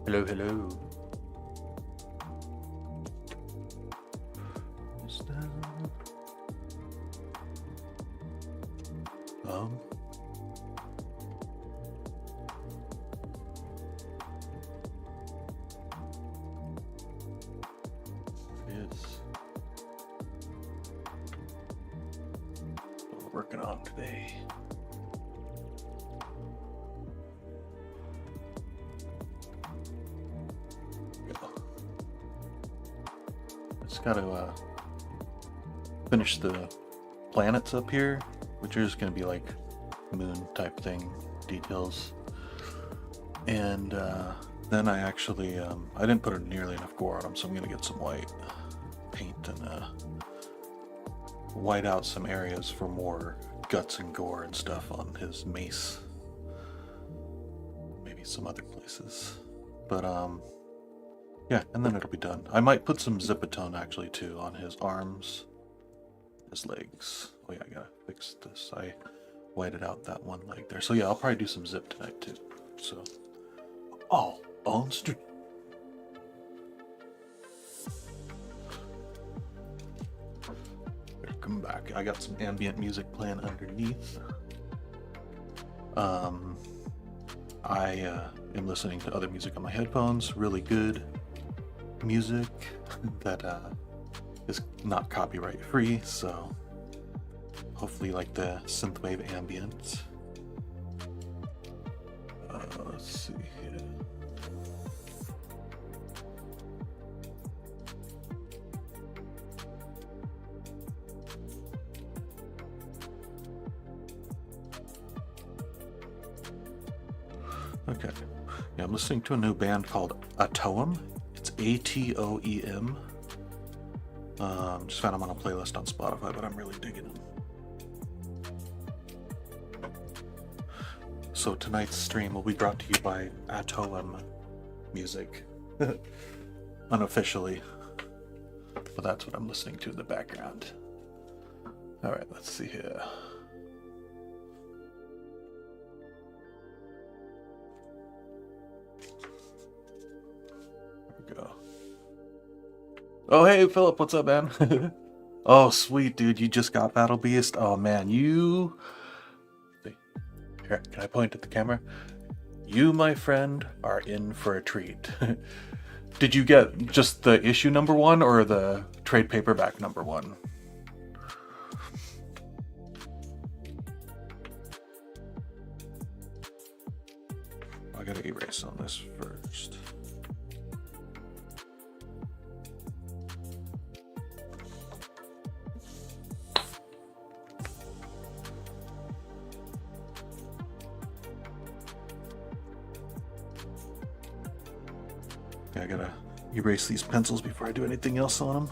Hello, hello. Is that... Yes. What we're working on today. Just gotta finish the planets up here, which are just gonna be like moon type thing details. And then I actually I didn't put nearly enough gore on them, so I'm gonna get some white paint and white out some areas for more guts and gore and stuff on his mace. Maybe some other places, but yeah, and then it'll be done. I might put some Zipatone actually too on his arms, his legs. Oh yeah, I gotta fix this. I whited out that one leg there. So yeah, I'll probably do some zip tonight too. So, oh, bones. Come back. I got some ambient music playing underneath. I am listening to other music on my headphones. Really good music that is not copyright free, so hopefully like the synthwave ambient. Let's see here. Okay, yeah, I'm listening to a new band called Atoem. It's Atoem. Just found them on a playlist on Spotify, but I'm really digging them. So tonight's stream will be brought to you by Atoem Music, unofficially. But that's what I'm listening to in the background. All right, let's see here. Go. Oh hey Philip, what's up, man? Oh sweet dude, you just got Battle Beast. Oh man, you here, can I point at the camera? You, my friend, are in for a treat. Did you get just the issue #1 or the trade paperback #1? I gotta erase on this first. I gotta erase these pencils before I do anything else on them.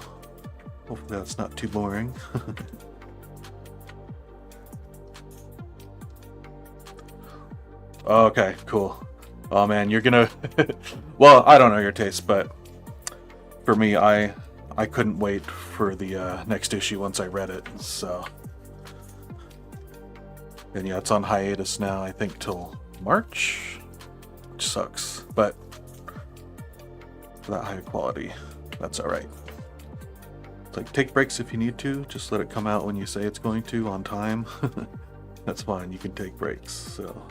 Hopefully that's not too boring. Okay, cool. Oh man, you're gonna... Well, I don't know your taste, but for me, I couldn't wait for the next issue once I read it, so... And yeah, it's on hiatus now, I think, till March? Which sucks, but... for that high quality, that's alright. It's like, take breaks if you need to, just let it come out when you say it's going to, on time. That's fine, you can take breaks, so...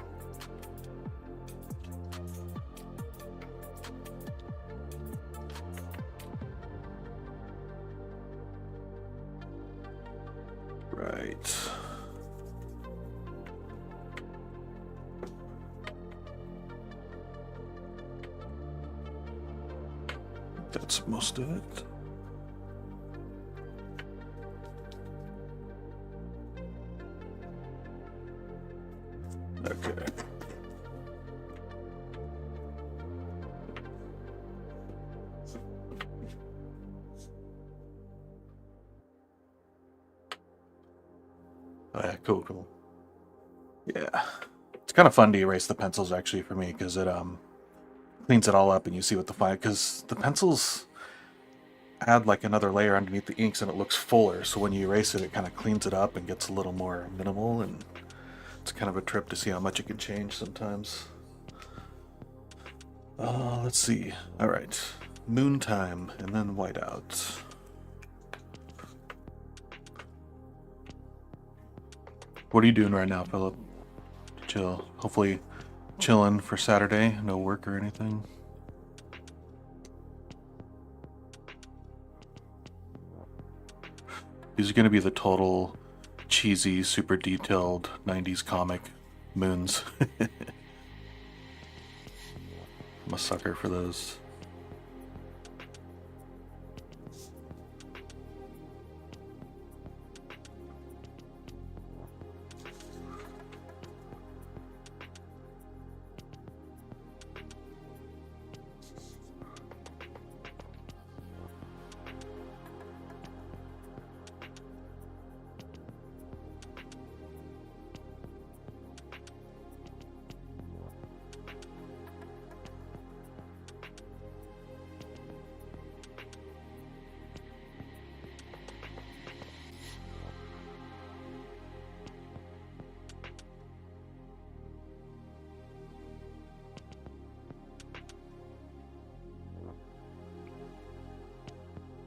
Right. That's most of it. Okay. Oh yeah, cool. Yeah. It's kind of fun to erase the pencils actually for me, because it cleans it all up and you see what the fine, because the pencils add like another layer underneath the inks and it looks fuller, so when you erase it, it kind of cleans it up and gets a little more minimal, and it's kind of a trip to see how much it can change sometimes. Let's see. All right, noontime and then whiteout. What are you doing right now, Philip? Chill. Hopefully, chilling for Saturday. No work or anything. These are going to be the total cheesy, super detailed 90s comic moons. I'm a sucker for those.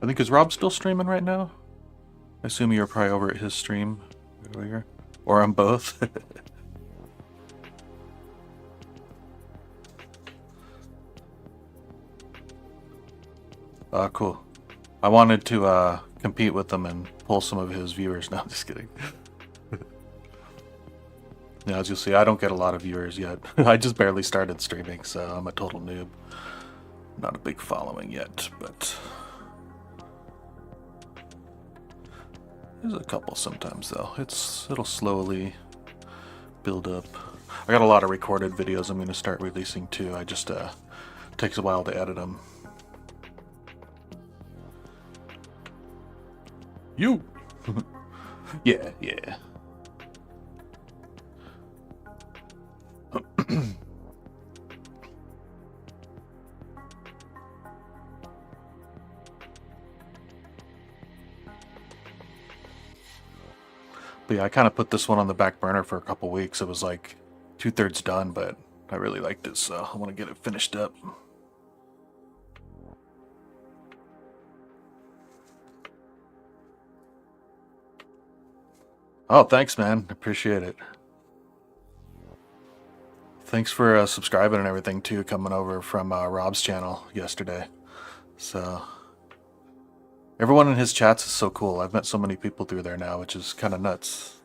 I think, is Rob still streaming right now? I assume you're probably over at his stream earlier. Or on both. Cool. I wanted to compete with him and pull some of his viewers. No, I'm just kidding. Yeah, as you'll see, I don't get a lot of viewers yet. I just barely started streaming, so I'm a total noob. Not a big following yet, but there's a couple sometimes though. It'll slowly build up. I got a lot of recorded videos I'm going to start releasing too. I just takes a while to edit them. You. Yeah. But yeah, I kind of put this one on the back burner for a couple weeks. It was like 2/3 done, but I really liked it, so I want to get it finished up. Oh, thanks, man. Appreciate it. Thanks for subscribing and everything too, coming over from Rob's channel yesterday. So everyone in his chats is so cool. I've met so many people through there now, which is kind of nuts.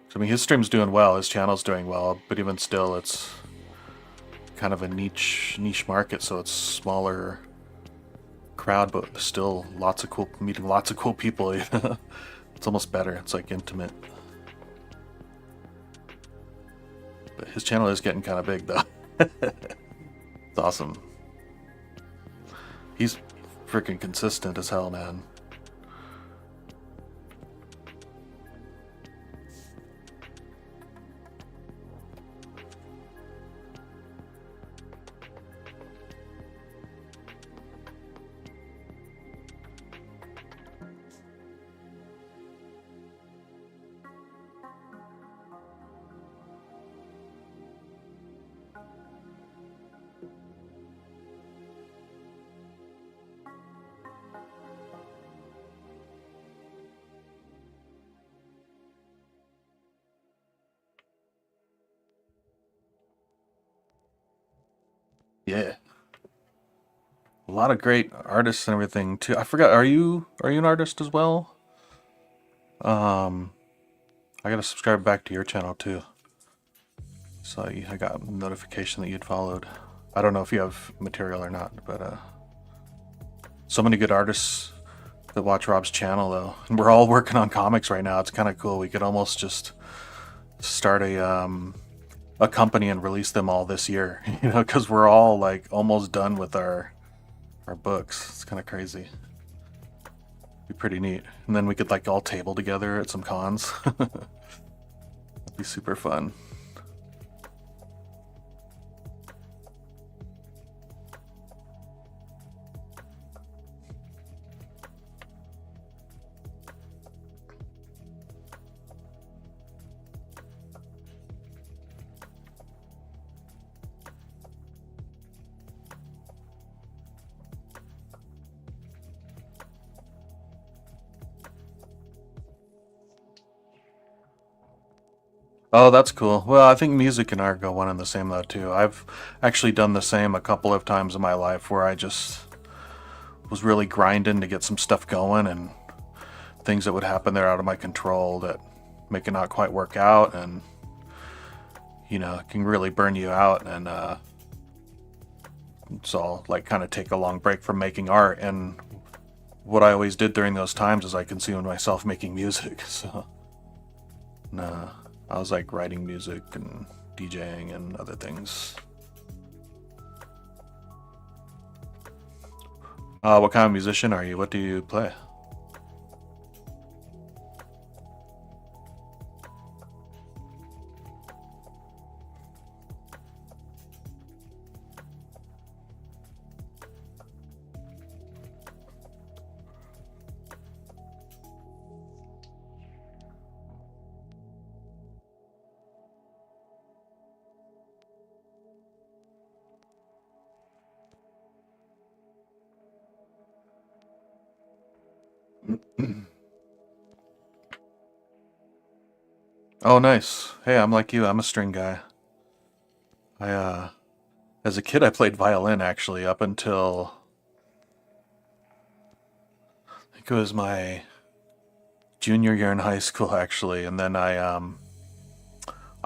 So, I mean, his stream's doing well, his channel's doing well, but even still, it's kind of a niche market, so it's smaller crowd, but still meeting lots of cool people. It's almost better. It's like intimate. But his channel is getting kind of big, though. It's awesome. He's freaking consistent as hell, man. Yeah. A lot of great artists and everything too. I forgot, are you an artist as well? I gotta subscribe back to your channel too. So I got a notification that you'd followed. I don't know if you have material or not, but so many good artists that watch Rob's channel though. And we're all working on comics right now. It's kind of cool. We could almost just start a company and release them all this year, you know, because we're all like almost done with our books. It's kind of crazy. Be pretty neat. And then we could like all table together at some cons. That'd be super fun. Oh, that's cool. Well, I think music and art go one and the same though too. I've actually done the same a couple of times in my life where I just was really grinding to get some stuff going, and things that would happen there out of my control that make it not quite work out, and it can really burn you out. And so I'll like kind of take a long break from making art, and what I always did during those times is I consumed myself making music. So nah, I was like writing music and DJing and other things. What kind of musician are you? What do you play? Oh, nice. Hey, I'm like you. I'm a string guy. As a kid, I played violin actually up until I think it was my junior year in high school actually, and then I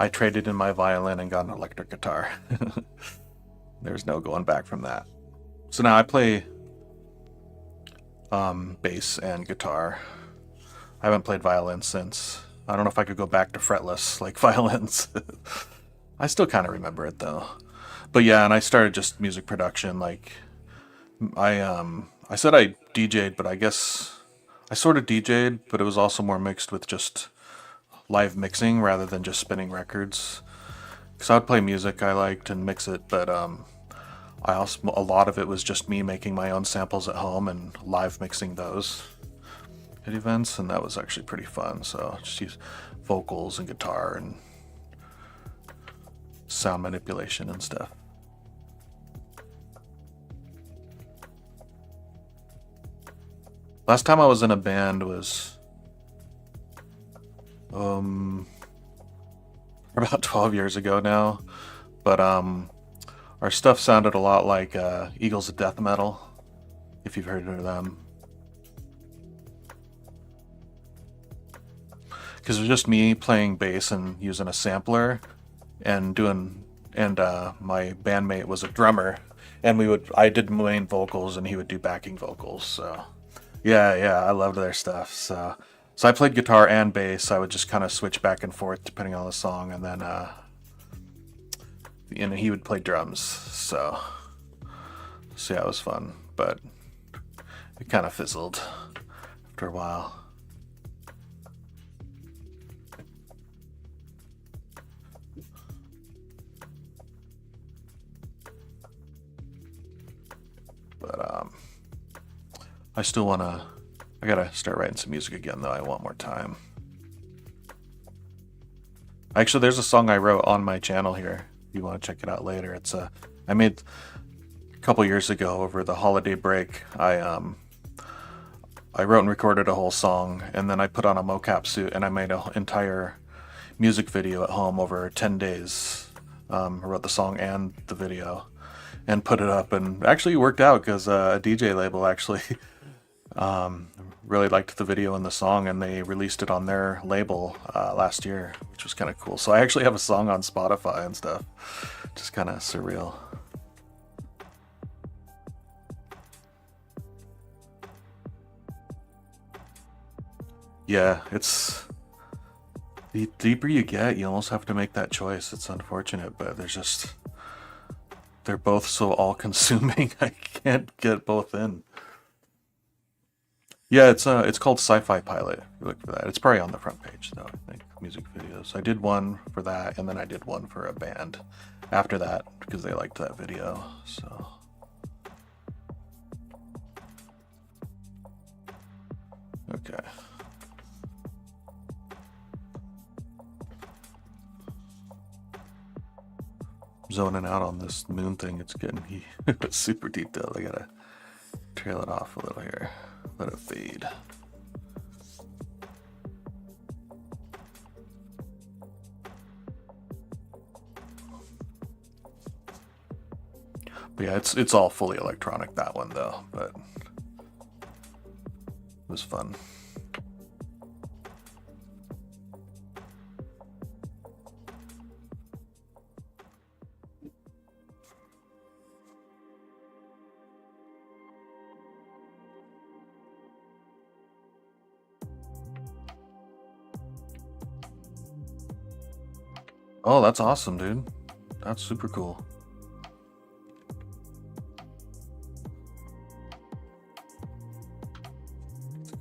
traded in my violin and got an electric guitar. There's no going back from that. So now I play bass and guitar. I haven't played violin since. I don't know if I could go back to fretless like violins. I still kind of remember it though. But yeah, and I started just music production. Like I said I DJ'd, but I guess I sort of DJ'd, but it was also more mixed with just live mixing rather than just spinning records. Because I would play music I liked and mix it, but I also a lot of it was just me making my own samples at home and live mixing those at events, and that was actually pretty fun. So just use vocals and guitar and sound manipulation and stuff. Last time I was in a band was um about 12 years ago now, but our stuff sounded a lot like Eagles of Death Metal, if you've heard of them. Because it was just me playing bass and using a sampler and doing, and my bandmate was a drummer, and I did main vocals and he would do backing vocals. So yeah, I loved their stuff. So I played guitar and bass. I would just kind of switch back and forth depending on the song, and then he would play drums. So yeah, it was fun, but it kind of fizzled after a while. But I still wanna. I gotta start writing some music again, though. I want more time. Actually, there's a song I wrote on my channel here. If you want to check it out later, I made a couple years ago over the holiday break. I wrote and recorded a whole song, and then I put on a mocap suit and I made an entire music video at home over 10 days. I wrote the song and the video and put it up, and actually worked out because a DJ label actually really liked the video and the song, and they released it on their label last year, which was kind of cool. So I actually have a song on Spotify and stuff. Just kind of surreal. Yeah, it's the deeper you get, you almost have to make that choice. It's unfortunate, but they're both so all-consuming. I can't get both in. Yeah, it's called Sci-Fi Pilot. You look for that. It's probably on the front page though, I think. Music videos. I did one for that, and then I did one for a band after that because they liked that video. So okay. Zoning out on this moon thing. It's getting super detailed. I gotta trail it off a little here. Let it fade. But yeah, it's all fully electronic, that one though, but it was fun. Oh, that's awesome, dude. That's super cool.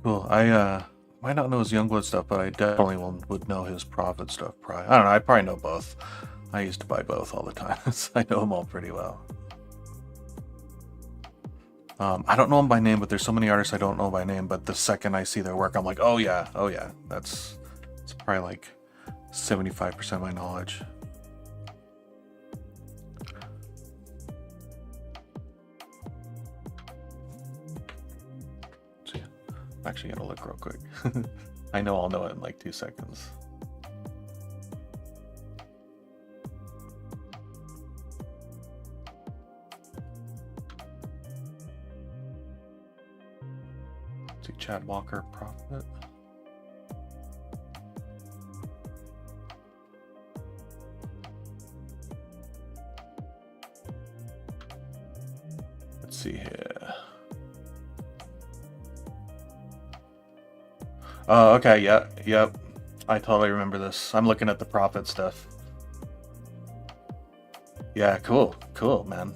Cool. I might not know his Youngblood stuff, but I definitely would know his Prophet stuff. Probably. I don't know. I probably know both. I used to buy both all the time, so I know them all pretty well. I don't know them by name, but there's so many artists I don't know by name. But the second I see their work, I'm like, oh yeah, it's probably like 75% of my knowledge. So, yeah. I'm actually gonna look real quick. I know I'll know it in like 2 seconds. See, Chad Walker, Prophet. Let's see here. Oh, okay, yeah, yep. I totally remember this. I'm looking at the Prophet stuff. Yeah, cool, man.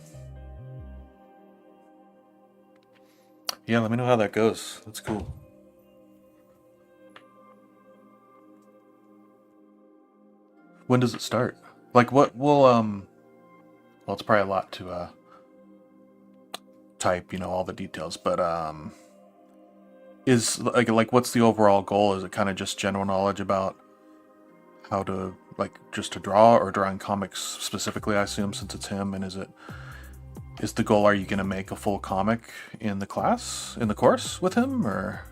Yeah, let me know how that goes. That's cool. When does it start? Like, what will, well, it's probably a lot to, type, all the details, but, is, like, what's the overall goal? Is it kind of just general knowledge about how to, like, just to draw, or drawing comics specifically, I assume, since it's him, and is the goal, are you going to make a full comic in the course with him, or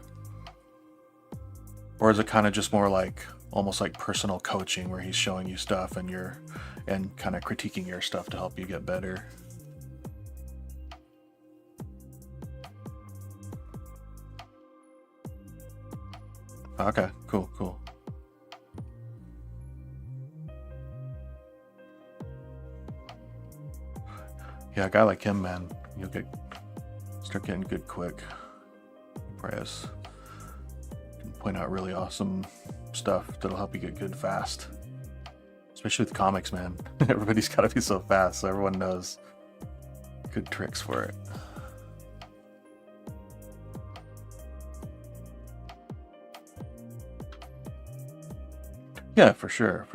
is it kind of just more like, almost like personal coaching, where he's showing you stuff and kind of critiquing your stuff to help you get better? Okay, cool. Yeah, a guy like him, man, you'll start getting good quick. Press. Can point out really awesome stuff that'll help you get good fast. Especially with comics, man. Everybody's got to be so fast, so everyone knows good tricks for it. Yeah, for sure.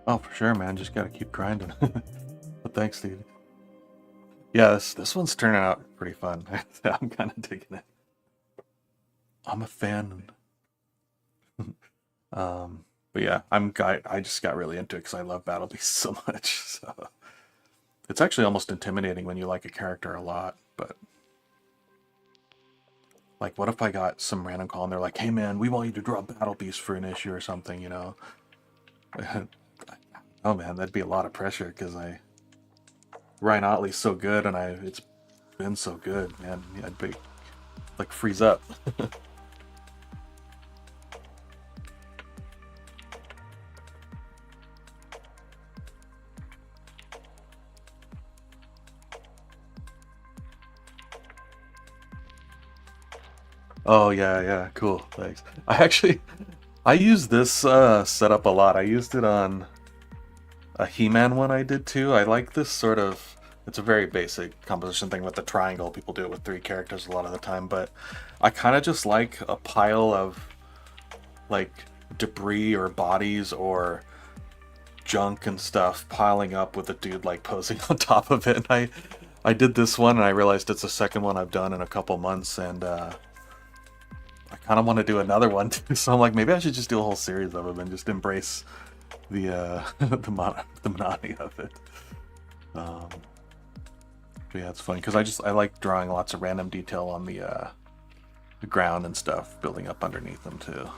Oh, for sure, man. Just gotta keep grinding. But thanks, dude. Yeah, this one's turning out pretty fun. I'm kind of digging it. I'm a fan. But yeah, I just got really into it because I love Battle Beast so much. So it's actually almost intimidating when you like a character a lot. But like, what if I got some random call and they're like, "Hey, man, we want you to draw Battle Beast for an issue or something," Oh man, that'd be a lot of pressure because Ryan Otley's so good, and it's been so good, man. I'd be like freeze up. Oh yeah, cool. Thanks. I use this setup a lot. I used it on a He-Man one I did too. I like this sort of. It's a very basic composition thing with the triangle. People do it with 3 characters a lot of the time, but I kind of just like a pile of like debris or bodies or junk and stuff piling up with a dude like posing on top of it. And I did this one and I realized it's the second one I've done in a couple months, and I kind of want to do another one too. So I'm like, maybe I should just do a whole series of them and just embrace the the monotony of it. But yeah, it's funny because I like drawing lots of random detail on the ground and stuff, building up underneath them too.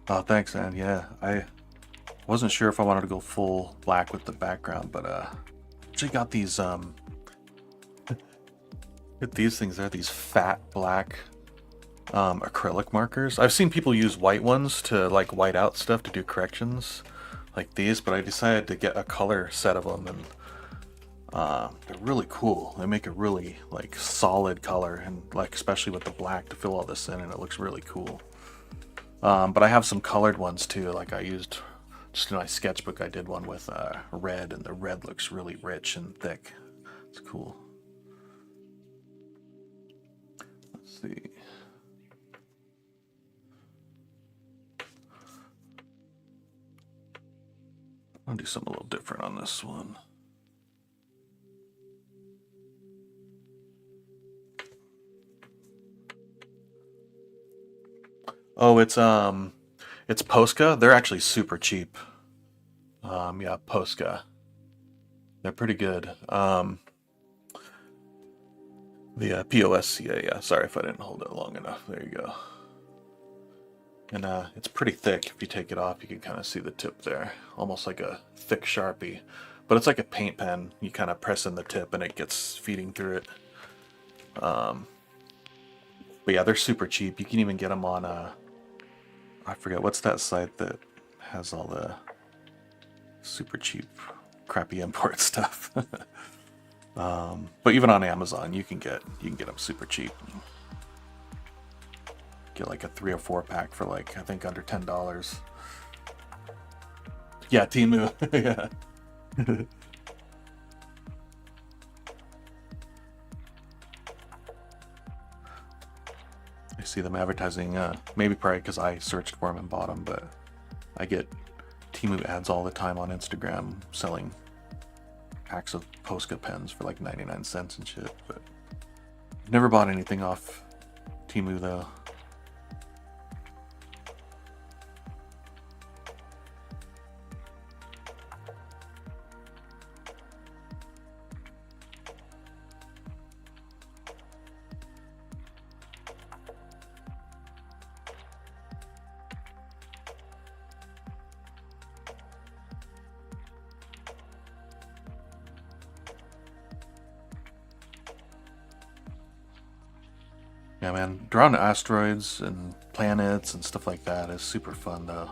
Oh, thanks, man. Yeah, I wasn't sure if I wanted to go full black with the background, but actually got these these things. They're these fat black acrylic markers. I've seen people use white ones to like white out stuff to do corrections like these, but I decided to get a color set of them, and they're really cool. They make a really like solid color, and like especially with the black to fill all this in, and it looks really cool. But I have some colored ones too. Like I used just in my sketchbook, I did one with red, and the red looks really rich and thick. It's cool. Let's see. I'll do something a little different on this one. Oh, it's Posca. They're actually super cheap. Yeah, Posca. They're pretty good. The POSCA. Yeah. Sorry if I didn't hold it long enough. There you go. And it's pretty thick. If you take it off, you can kind of see the tip there, almost like a thick Sharpie. But it's like a paint pen. You kind of press in the tip, and it gets feeding through it. But yeah, they're super cheap. You can even get them on I forget what's that site that has all the super cheap, crappy import stuff. But even on Amazon, you can get them super cheap. Get like a 3 or 4 pack for like I think under $10. Yeah, Temu. Yeah. I see them advertising. Maybe probably because I searched for them and bought them, but I get Temu ads all the time on Instagram selling packs of Posca pens for like 99 cents and shit. But I've never bought anything off Temu though. Yeah, man, drawing asteroids and planets and stuff like that is super fun, though.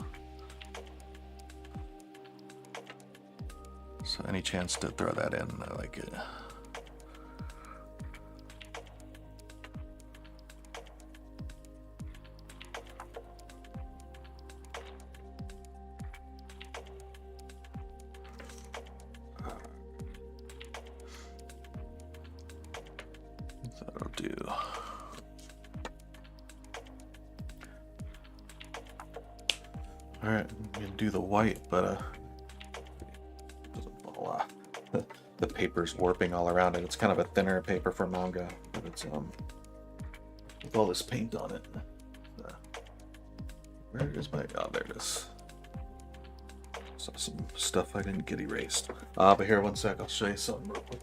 So any chance to throw that in, I like it. That'll do. Alright, I'm gonna do the white, but doesn't fall off. The paper's warping all around it. It's kind of a thinner paper for manga, but it's with all this paint on it. Where is my? Oh, there it is. So some stuff I didn't get erased. But here, one sec. I'll show you something real quick.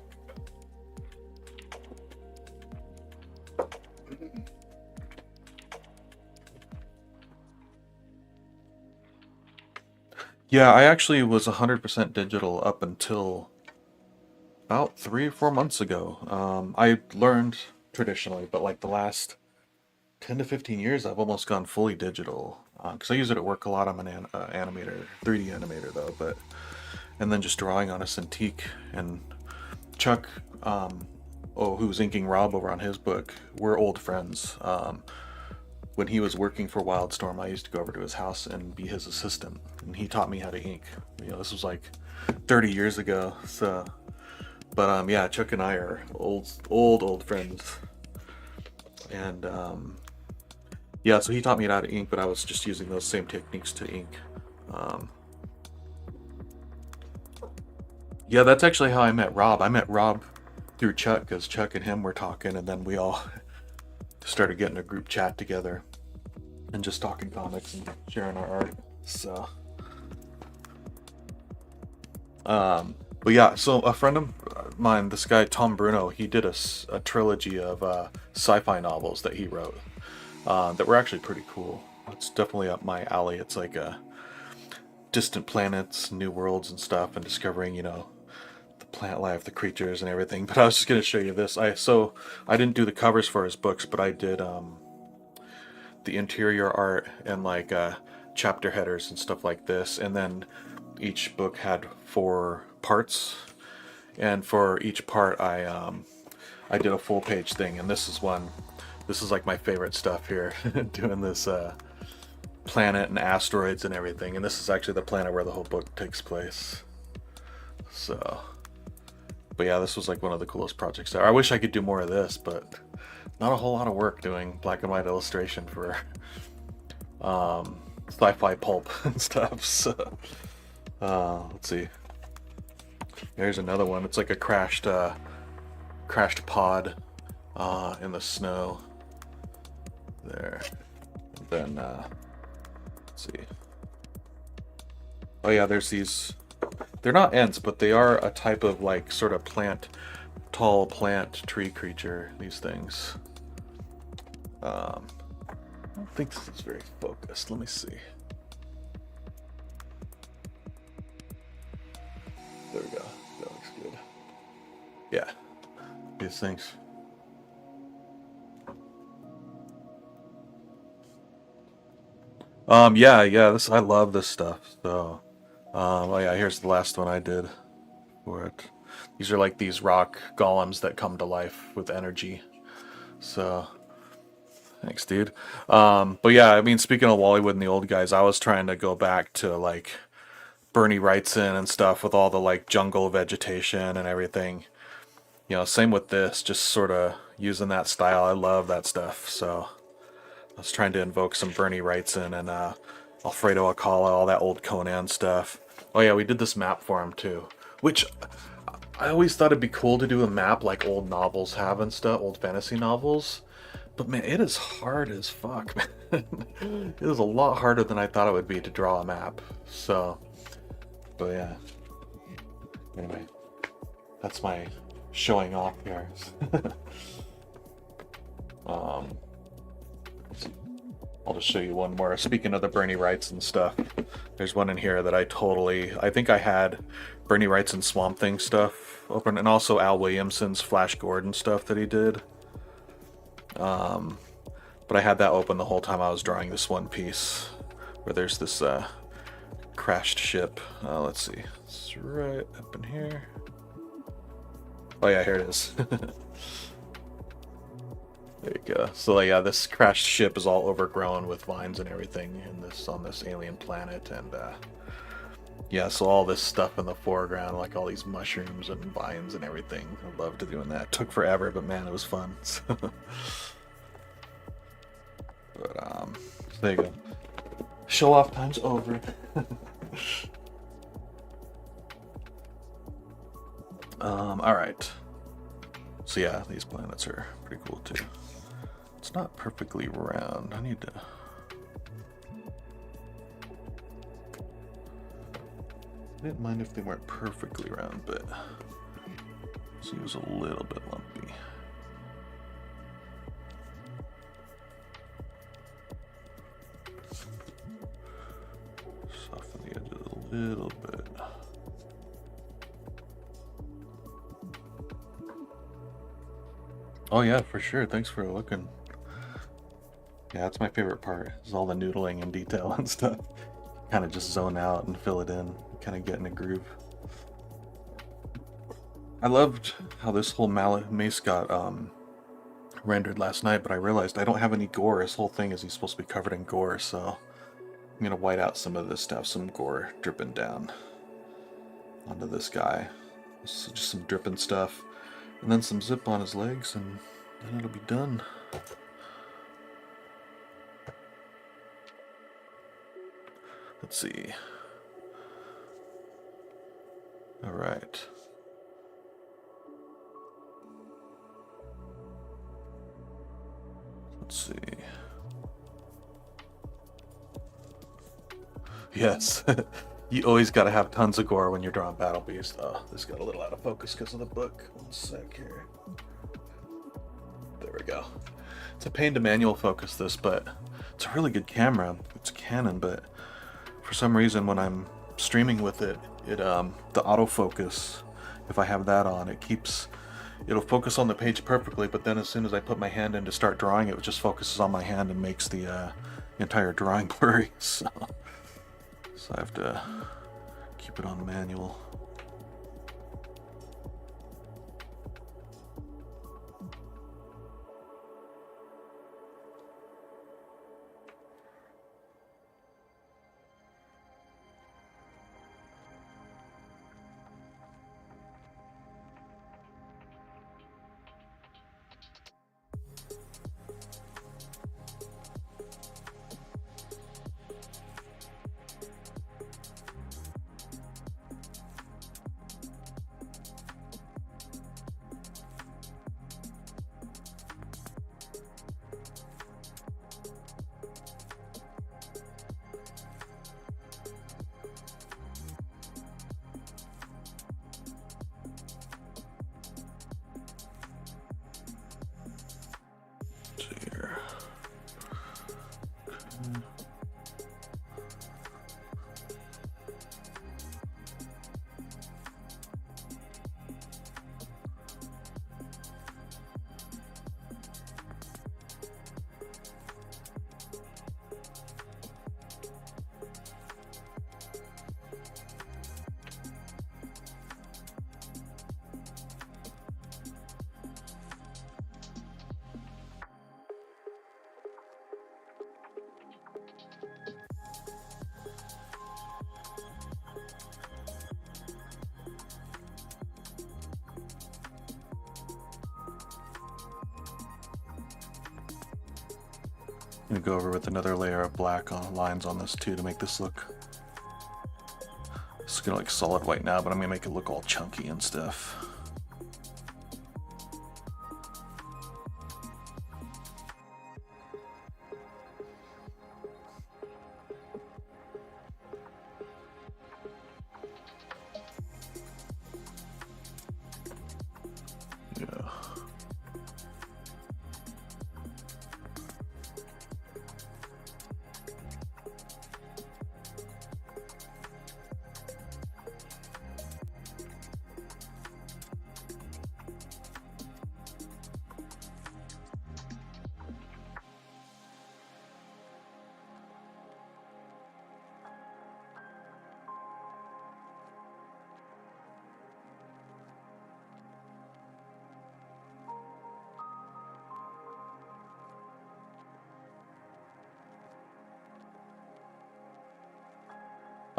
Yeah, I actually was 100% digital up until about 3 or 4 months ago. I learned traditionally, but like the last 10 to 15 years, I've almost gone fully digital. Because I use it at work a lot. I'm an animator, 3D animator though, and then just drawing on a Cintiq. And Chuck, who's inking Rob over on his book, we're old friends. when he was working for Wildstorm, I used to go over to his house and be his assistant, and he taught me how to ink. This was like 30 years ago. So, but yeah, Chuck and I are old friends, and yeah, so he taught me how to ink, but I was just using those same techniques to ink. Yeah, that's actually how I met Rob. I met Rob through Chuck, because Chuck and him were talking, and then we all started getting a group chat together and just talking comics and sharing our art. So, but yeah, so a friend of mine, this guy Tom Bruno, he did a trilogy of sci-fi novels that he wrote that were actually pretty cool. It's definitely up my alley. It's like distant planets, new worlds and stuff, and discovering, the plant life, the creatures and everything. But I was just going to show you this. I didn't do the covers for his books, but I did the interior art and like chapter headers and stuff like this. And then each book had 4 parts, and for each part I did a full page thing. And this is one. This is like my favorite stuff here, doing this planet and asteroids and everything. And this is actually the planet where the whole book takes place. So, but yeah, this was like one of the coolest projects there. I wish I could do more of this, but not a whole lot of work doing black and white illustration for sci-fi pulp and stuff. So, let's see. There's another one. It's like a crashed pod in the snow. There. And then let's see. Oh yeah, there's these. They're not Ents, but they are a type of like sort of tall plant tree creature. These things. I don't think this is very focused. Let me see. There we go. That looks good. Yeah. These things. Yeah, this, I love this stuff. So, oh yeah, here's the last one I did for it. These are like these rock golems that come to life with energy. So, thanks, dude. But yeah, I mean, speaking of Wallywood and the old guys, I was trying to go back to like Bernie Wrightson and stuff with all the like jungle vegetation and everything. Same with this, just sort of using that style. I love that stuff. So I was trying to invoke some Bernie Wrightson and Alfredo Alcala, all that old Conan stuff. Oh yeah, we did this map for him too, which I always thought it'd be cool to do a map like old novels have and stuff, old fantasy novels. But man, it is hard as fuck, man. It is a lot harder than I thought it would be to draw a map. So, but yeah. Anyway, that's my showing off here. I'll just show you one more. Speaking of the Bernie Wrightson stuff, there's one in here that I think I had Bernie Wrightson Swamp Thing stuff open, and also Al Williamson's Flash Gordon stuff that he did. But I had that open the whole time I was drawing this one piece, where there's this crashed ship. Let's see, it's right up in here. Oh yeah, here it is. There you go. So yeah, this crashed ship is all overgrown with vines and everything on this alien planet, and yeah, so all this stuff in the foreground, like all these mushrooms and vines and everything. I loved doing that. It took forever, but man, it was fun. But so there you go. Show off time's over. All right. So yeah, these planets are pretty cool too. It's not perfectly round. I need to. I didn't mind if they weren't perfectly round, but seems a little bit lumpy. Soften the edges a little bit. Oh yeah, for sure. Thanks for looking. Yeah, that's my favorite part, is all the noodling and detail and stuff. Kind of just zone out and fill it in, kind of get in a groove. I loved how this whole mace got rendered last night, but I realized I don't have any gore. His whole thing is he's supposed to be covered in gore, so I'm gonna white out some of this to have some gore dripping down onto this guy. So just some dripping stuff, and then some zip on his legs, and then it'll be done. Let's see. All right. Let's see. Yes. You always gotta have tons of gore when you're drawing Battle Beast. Oh, this got a little out of focus because of the book. One sec here. There we go. It's a pain to manual focus this, but it's a really good camera. It's a Canon, but for some reason when I'm streaming with it, the autofocus, if I have that on, it'll focus on the page perfectly, but then as soon as I put my hand in to start drawing, it just focuses on my hand and makes the entire drawing blurry. So I have to keep it on manual. I'm gonna go over with another layer of black lines on this too to make this look. It's gonna look solid white now, but I'm gonna make it look all chunky and stuff. Yeah.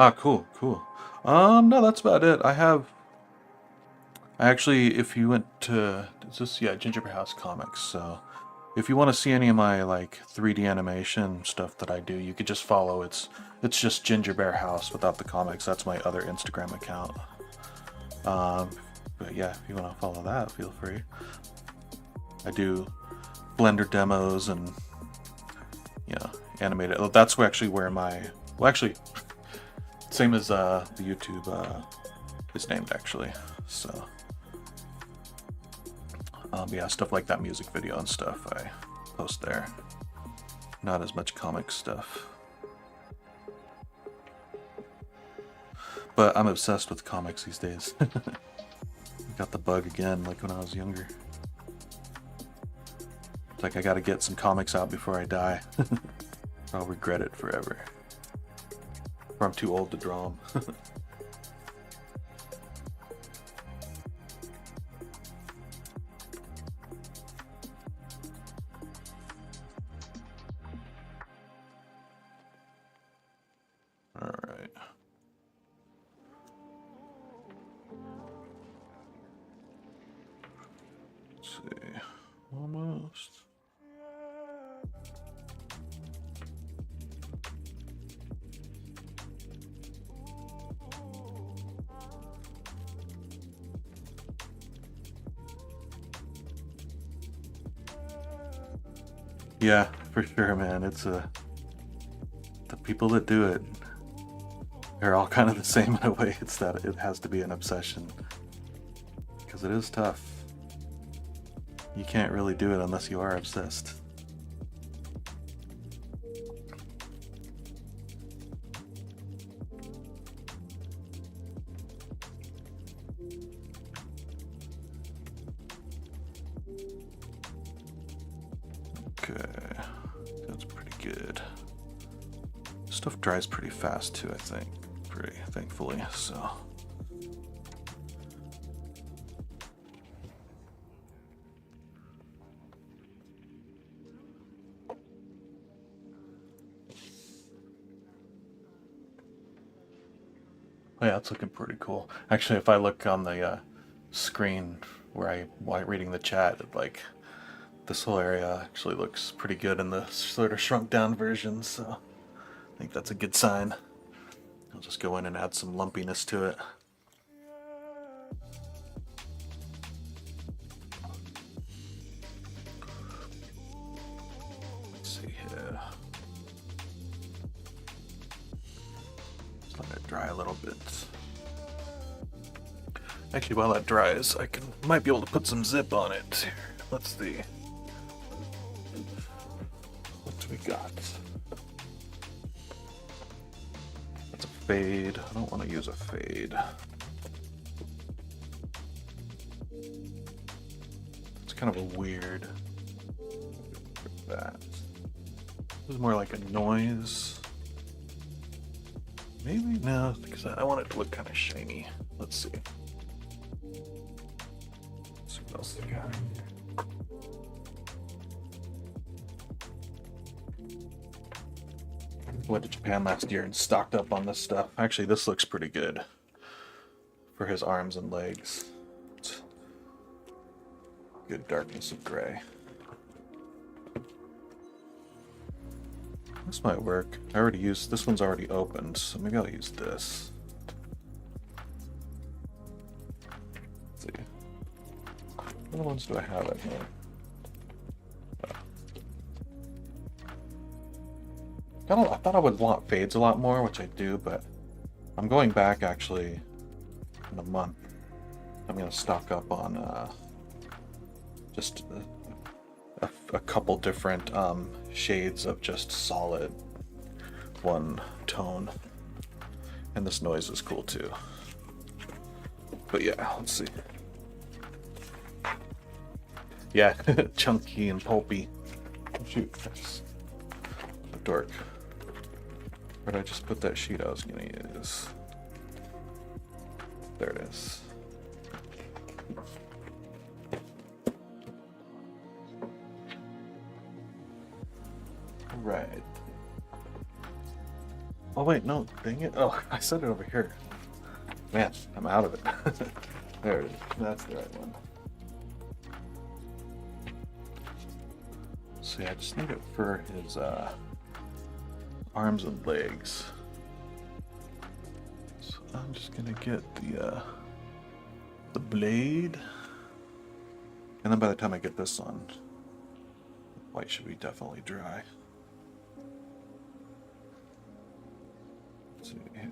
Ah, cool, cool. No, that's about it. I actually, if you went to, is this, yeah, Gingerbread House Comics, so if you want to see any of my, like, 3D animation stuff that I do, you could just follow, it's just Ginger Bear House without the comics. That's my other Instagram account. But yeah, if you want to follow that, feel free. I do Blender demos and, you know, animated. That's actually where my, well, actually, same as the YouTube is named, actually. So, yeah, stuff like that, music video and stuff, I post there. Not as much comic stuff. But I'm obsessed with comics these days. Got the bug again, like when I was younger. It's like I gotta get some comics out before I die. I'll regret it forever. Or I'm too old to draw them. Let's see. Almost. Yeah, for sure, man. It's the people that do it, they're all kind of the same in a way. It's that it has to be an obsession. Because it is tough. You can't really do it unless you are obsessed. Okay, that's pretty good. Stuff dries pretty fast too, I think. Pretty thankfully, so. Oh yeah, it's looking pretty cool. Actually, if I look on the screen while reading the chat, like this whole area actually looks pretty good in the sort of shrunk down version. So I think that's a good sign. I'll just go in and add some lumpiness to it. Let's see here. Just let it dry a little bit. Actually, while that dries, might be able to put some zip on it. Here, let's see. What do we got? That's a fade. I don't want to use a fade. It's kind of a weird. That. This is more like a noise. Maybe no, because I want it to look kind of shiny. Let's see. What else we got? Went to Japan last year and stocked up on this stuff. Actually, this looks pretty good for his arms and legs. It's good darkness of gray. This might work. I already used this one's already opened, so maybe I'll use this. Let's see. What ones do I have at here? I thought I would want fades a lot more, which I do, but I'm going back actually in a month. I'm going to stock up on just a couple different shades of just solid one tone. And this noise is cool too. But yeah, let's see. Yeah, chunky and pulpy. Oh, shoot, that's a dork. Where did I just put that sheet I was gonna use? There it is. Right. Oh wait, no, dang it. Oh, I set it over here. Man, I'm out of it. There it is. That's the right one. So yeah, I just need it for his arms and legs. So I'm just gonna get the blade, and then by the time I get this on, white should be definitely dry. Let's see, yeah.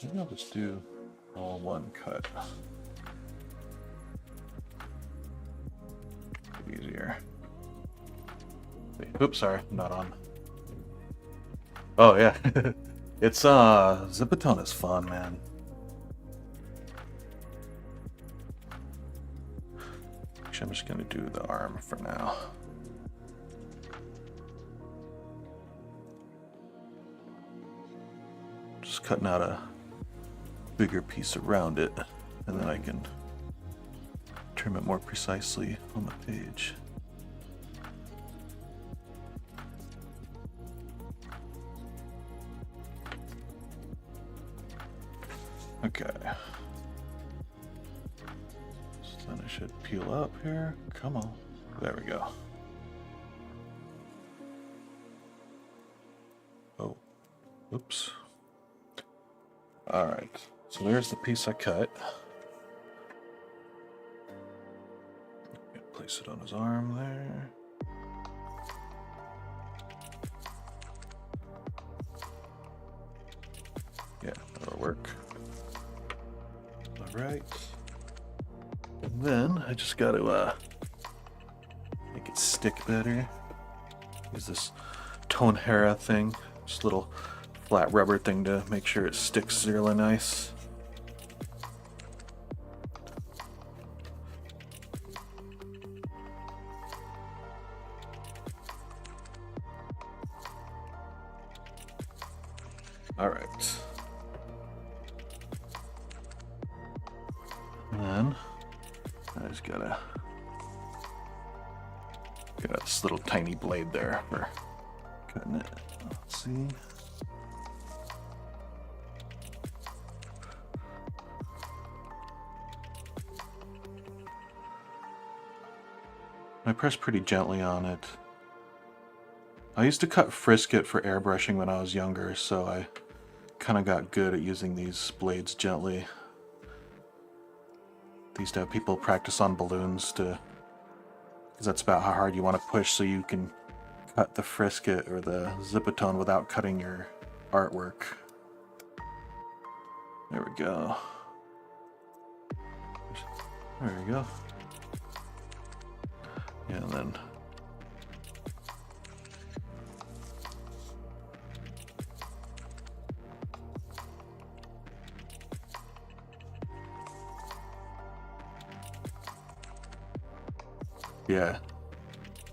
Maybe I'll just do all one cut. Easier. Oops, sorry, I'm not on. Oh yeah, it's Zipatone is fun, man. Actually, I'm just gonna do the arm for now. Just cutting out a bigger piece around it, and then I can trim it more precisely on the page. Okay. So then it should peel up here. Come on. There we go. Oh. Oops. Alright. So there's the piece I cut. Place it on his arm there. Yeah, that'll work. Alright. And then I just got to make it stick better. Use this Tonhera thing, just a little flat rubber thing to make sure it sticks really nice. Alright. And then I just got this little tiny blade there for cutting it. Let's see. I press pretty gently on it. I used to cut frisket for airbrushing when I was younger, so I kind of got good at using these blades gently. I used to have people practice on balloons because that's about how hard you want to push so you can cut the frisket or the Zipatone without cutting your artwork. There we go. There we go. Yeah, and then yeah.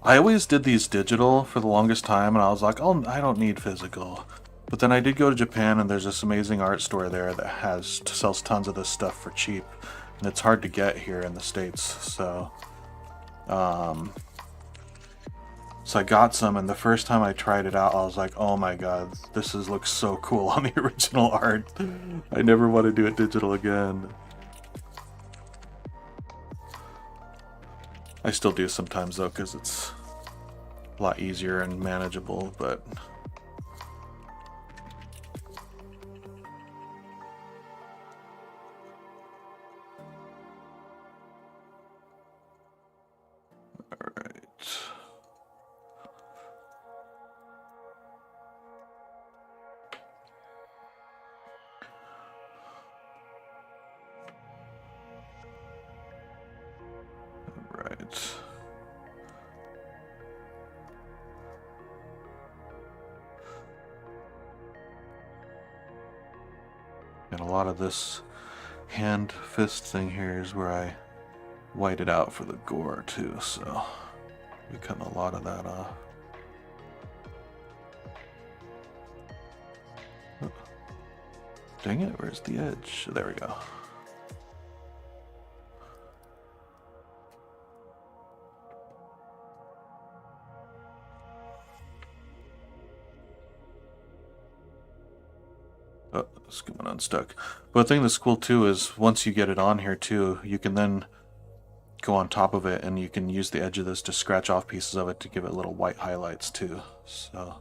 I always did these digital for the longest time, and I was like, oh, I don't need physical. But then I did go to Japan, and there's this amazing art store there that sells tons of this stuff for cheap. And it's hard to get here in the States, so... So I got some, and the first time I tried it out, I was like, oh my god, this looks so cool on the original art. I never want to do it digital again. I still do sometimes though, because it's a lot easier and manageable, but... Alright. Alright. And a lot of this hand fist thing here is where I white it out for the gore too, so we cut a lot of that off. Oh. Dang it, where's the edge? There we go. Oh, it's going unstuck. But the thing that's cool too is once you get it on here too, you can then go on top of it and you can use the edge of this to scratch off pieces of it to give it little white highlights too. So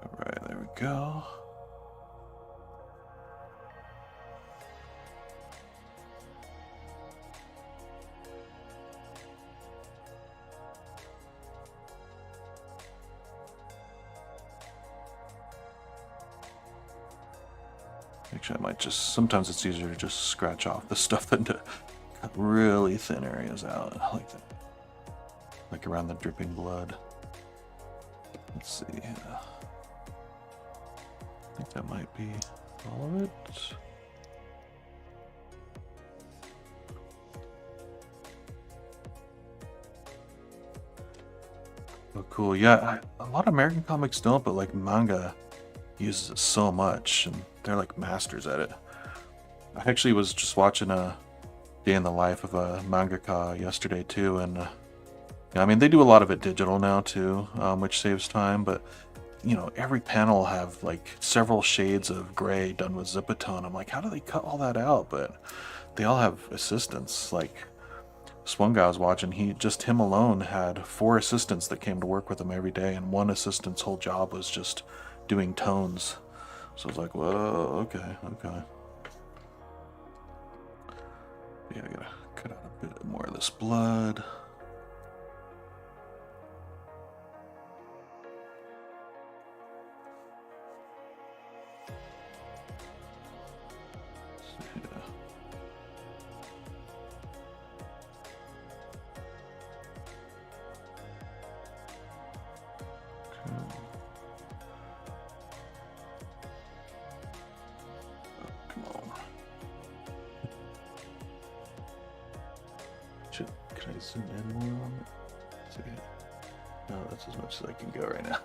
alright, there we go. Actually, I might just, sometimes it's easier to just scratch off the stuff than to cut really thin areas out like that. Like around the dripping blood. Let's see. I think that might be all of it. Oh, cool. Yeah, a lot of American comics don't, but like manga uses it so much, and they're like masters at it. I actually was just watching a day in the life of a mangaka yesterday too, and I mean they do a lot of it digital now too, which saves time. But you know, every panel will have like several shades of gray done with Zipatone. I'm like, how do they cut all that out? But they all have assistants. Like this one guy I was watching, him alone had 4 assistants that came to work with him every day, and one assistant's whole job was just doing tones. So I was like, whoa, okay, okay. Yeah, I gotta cut out a bit more of this blood. Can I zoom in more on it? So, yeah. No, that's as much as I can go right now.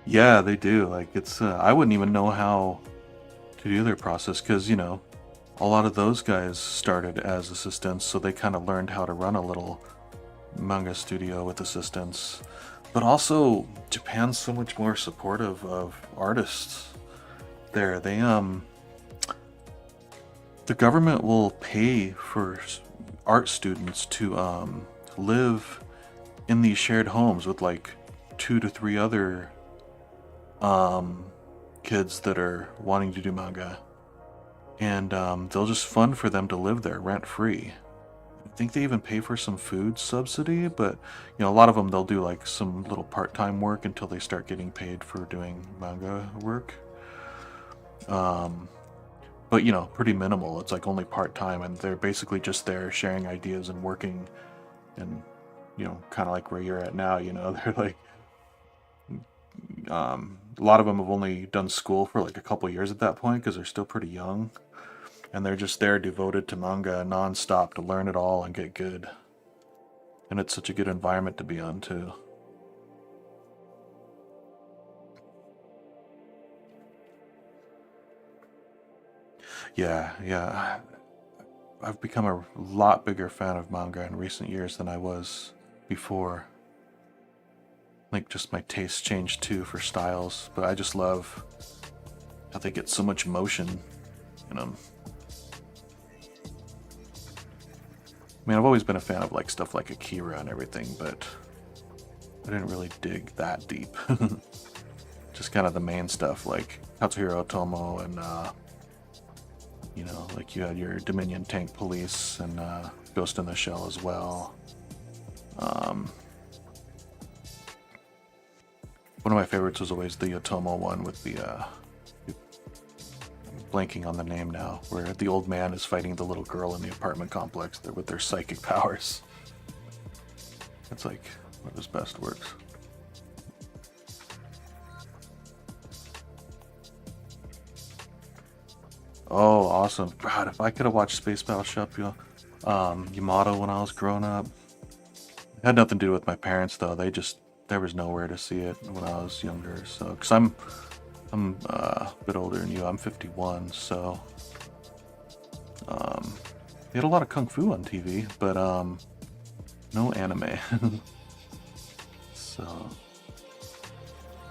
Yeah, they do. Like it's, I wouldn't even know how to do their process because you know, a lot of those guys started as assistants, so they kind of learned how to run a little manga studio with assistants. But also, Japan's so much more supportive of artists. There, the government will pay for art students to live in these shared homes with like 2 to 3 other kids that are wanting to do manga, and they'll just fund for them to live there rent free. I think they even pay for some food subsidy, but you know, a lot of them they'll do like some little part-time work until they start getting paid for doing manga work. But you know, pretty minimal. It's like only part-time, and they're basically just there sharing ideas and working, and you know, kind of like where you're at now. You know, they're like, a lot of them have only done school for like a couple years at that point because they're still pretty young, and they're just there devoted to manga non-stop to learn it all and get good. And it's such a good environment to be on too. Yeah. I've become a lot bigger fan of manga in recent years than I was before. Like just my taste changed too for styles, but I just love how they get so much motion in them. I mean, I've always been a fan of like stuff like Akira and everything, but I didn't really dig that deep. Just kind of the main stuff like Katsuhiro Otomo and you know, like you had your Dominion Tank Police and Ghost in the Shell as well. One of my favorites was always the Otomo one with the I'm blanking on the name now, where the old man is fighting the little girl in the apartment complex with their psychic powers. It's like one of his best works. Oh, awesome. God, if I could have watched Space Battleship, Yamato when I was growing up. It had nothing to do with my parents, though. There was nowhere to see it when I was younger. So, because I'm a bit older than you. I'm 51, so they had a lot of kung fu on TV, but no anime. So,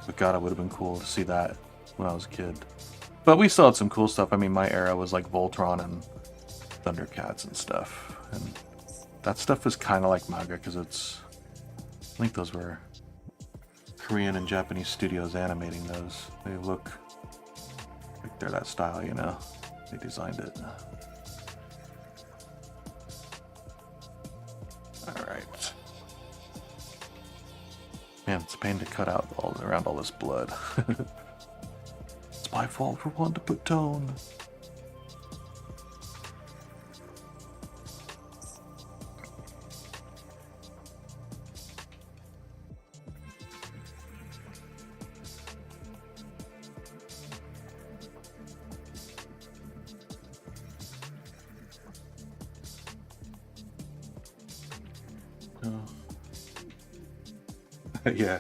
but God, it would have been cool to see that when I was a kid. But we still had some cool stuff. I mean, my era was like Voltron and Thundercats and stuff, and that stuff is kind of like manga because I think those were Korean and Japanese studios animating those. They look like they're that style, you know. They designed it. All right. Man, it's a pain to cut out around all this blood. It's my fault for wanting to put tone. Yeah.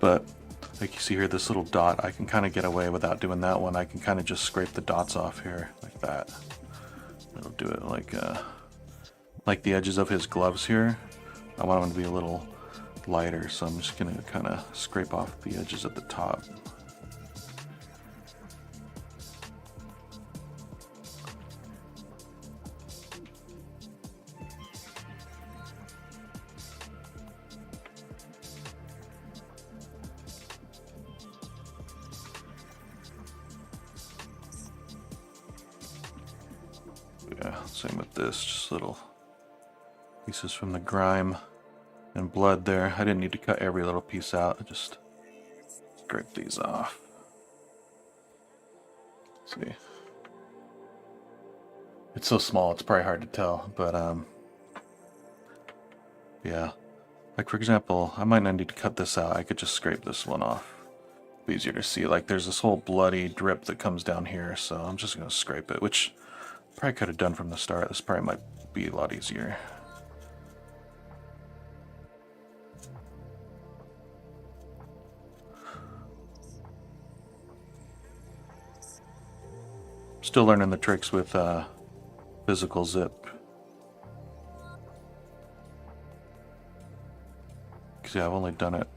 But like you see here, this little dot, I can kind of get away without doing that one. I can kind of just scrape the dots off here like that. It'll do it like the edges of his gloves here. I want them to be a little lighter, so I'm just gonna kind of scrape off the edges at the top. Yeah, same with this, just little pieces from the grime and blood there. I didn't need to cut every little piece out, I just scrape these off. Let's see. It's so small, it's probably hard to tell, but yeah. Like for example, I might not need to cut this out, I could just scrape this one off. Be easier to see. Like there's this whole bloody drip that comes down here, so I'm just gonna scrape it, which probably could have done from the start. This probably might be a lot easier. Still learning the tricks with physical zip. Because yeah, I've only done it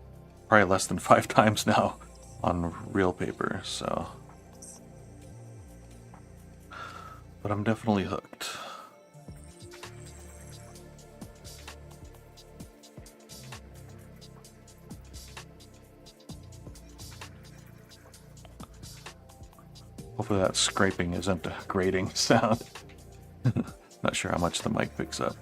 probably less than 5 times now on real paper, so. But I'm definitely hooked. Hopefully that scraping isn't a grating sound. Not sure how much the mic picks up.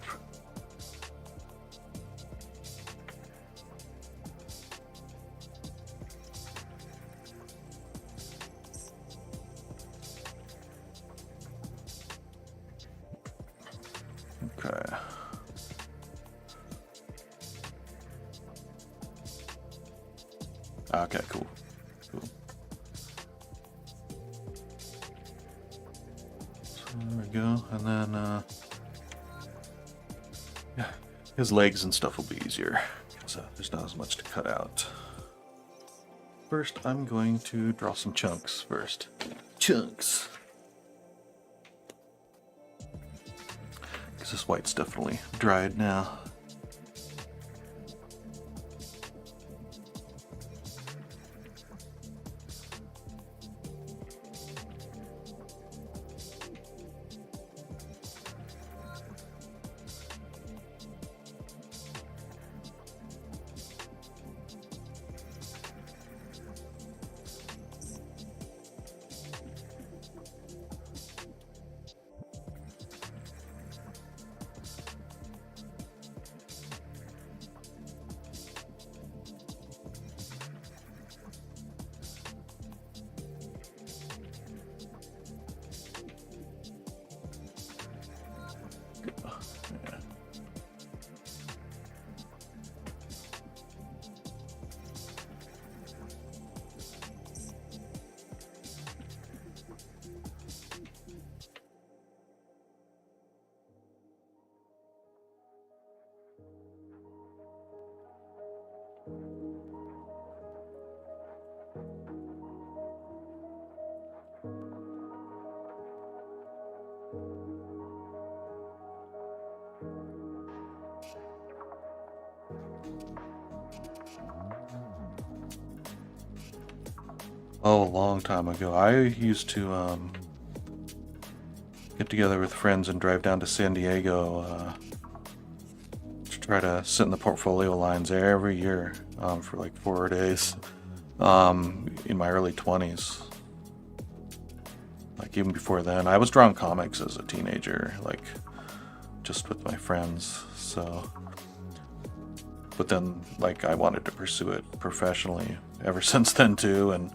Okay. Okay, cool. Cool. So there we go, and then yeah, his legs and stuff will be easier because there's not as much to cut out. First, I'm going to draw some chunks first. Chunks. Because this white's definitely dried now. Oh, a long time ago. I used to get together with friends and drive down to San Diego to try to sit in the portfolio lines there every year for like 4 days in my early 20s. Like even before then, I was drawing comics as a teenager, like just with my friends. So, but then like I wanted to pursue it professionally ever since then too, and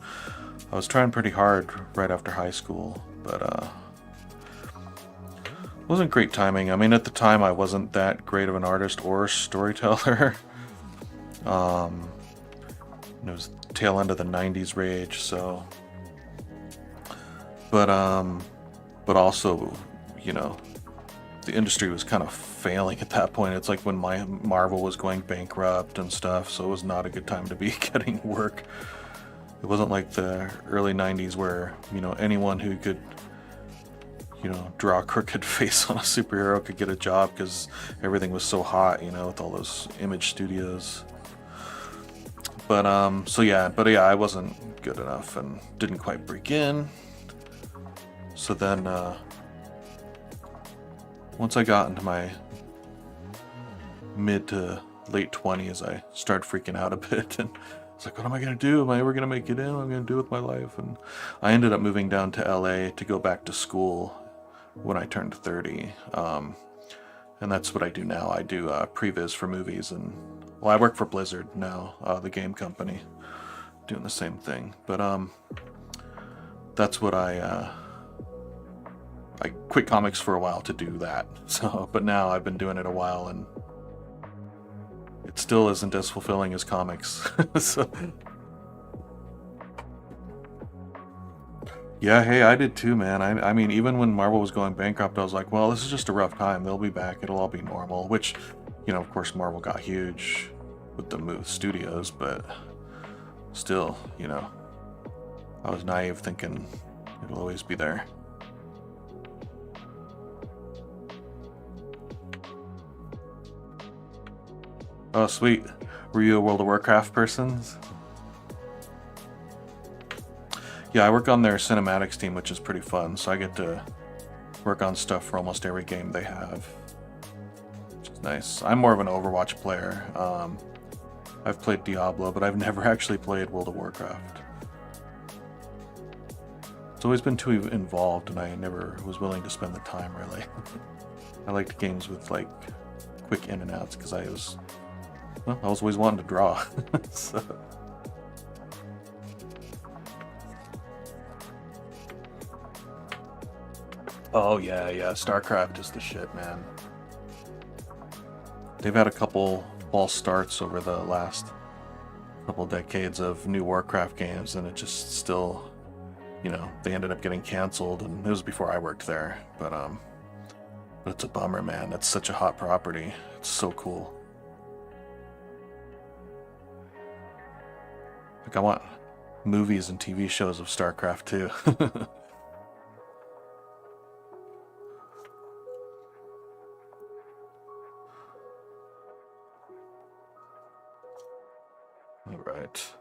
I was trying pretty hard right after high school, but wasn't great timing. I mean, at the time I wasn't that great of an artist or storyteller. It was tail end of the 90s rage, so but also, you know, the industry was kind of failing at that point. It's like when my Marvel was going bankrupt and stuff, so it was not a good time to be getting work. It wasn't like the early 90s where, you know, anyone who could, you know, draw a crooked face on a superhero could get a job because everything was so hot, you know, with all those image studios. But yeah, I wasn't good enough and didn't quite break in. So then once I got into my mid to late 20s, I started freaking out a bit, and it's like, what am I gonna do? Am I ever gonna make it in? What am I gonna do with my life? And I ended up moving down to LA to go back to school when I turned 30. And that's what I do now. I do previs for movies, and well, I work for Blizzard now, the game company, doing the same thing. But that's what I quit comics for a while to do that. So, but now I've been doing it a while, and it still isn't as fulfilling as comics. So, yeah, hey, I did too, man. I mean, even when Marvel was going bankrupt, I was like, well, this is just a rough time. They'll be back. It'll all be normal. Which, you know, of course, Marvel got huge with the move studios, but still, you know, I was naive thinking it'll always be there. Oh, sweet. Were you a World of Warcraft person? Yeah, I work on their cinematics team, which is pretty fun. So I get to work on stuff for almost every game they have, which is nice. I'm more of an Overwatch player. I've played Diablo, but I've never actually played World of Warcraft. It's always been too involved, and I never was willing to spend the time, really. I liked games with, like, quick in and outs, because I was always wanting to draw. So. Oh yeah, StarCraft is the shit, man. They've had a couple false starts over the last couple decades of new Warcraft games, and it just still, you know, they ended up getting canceled, and it was before I worked there. But it's a bummer, man. That's such a hot property. It's so cool. Like, I want movies and TV shows of StarCraft too. All right.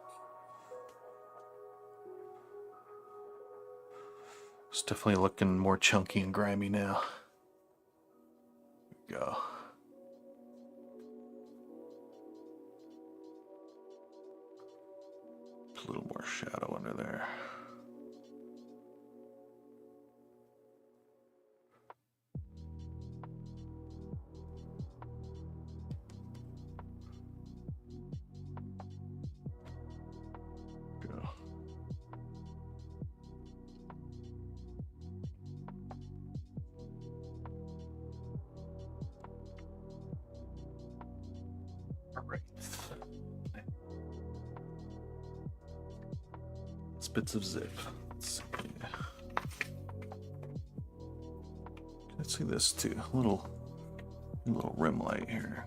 It's definitely looking more chunky and grimy now. Here we go. A little more shadow under there. Go. All right. Bits of zip. Let's see this too. A little rim light here.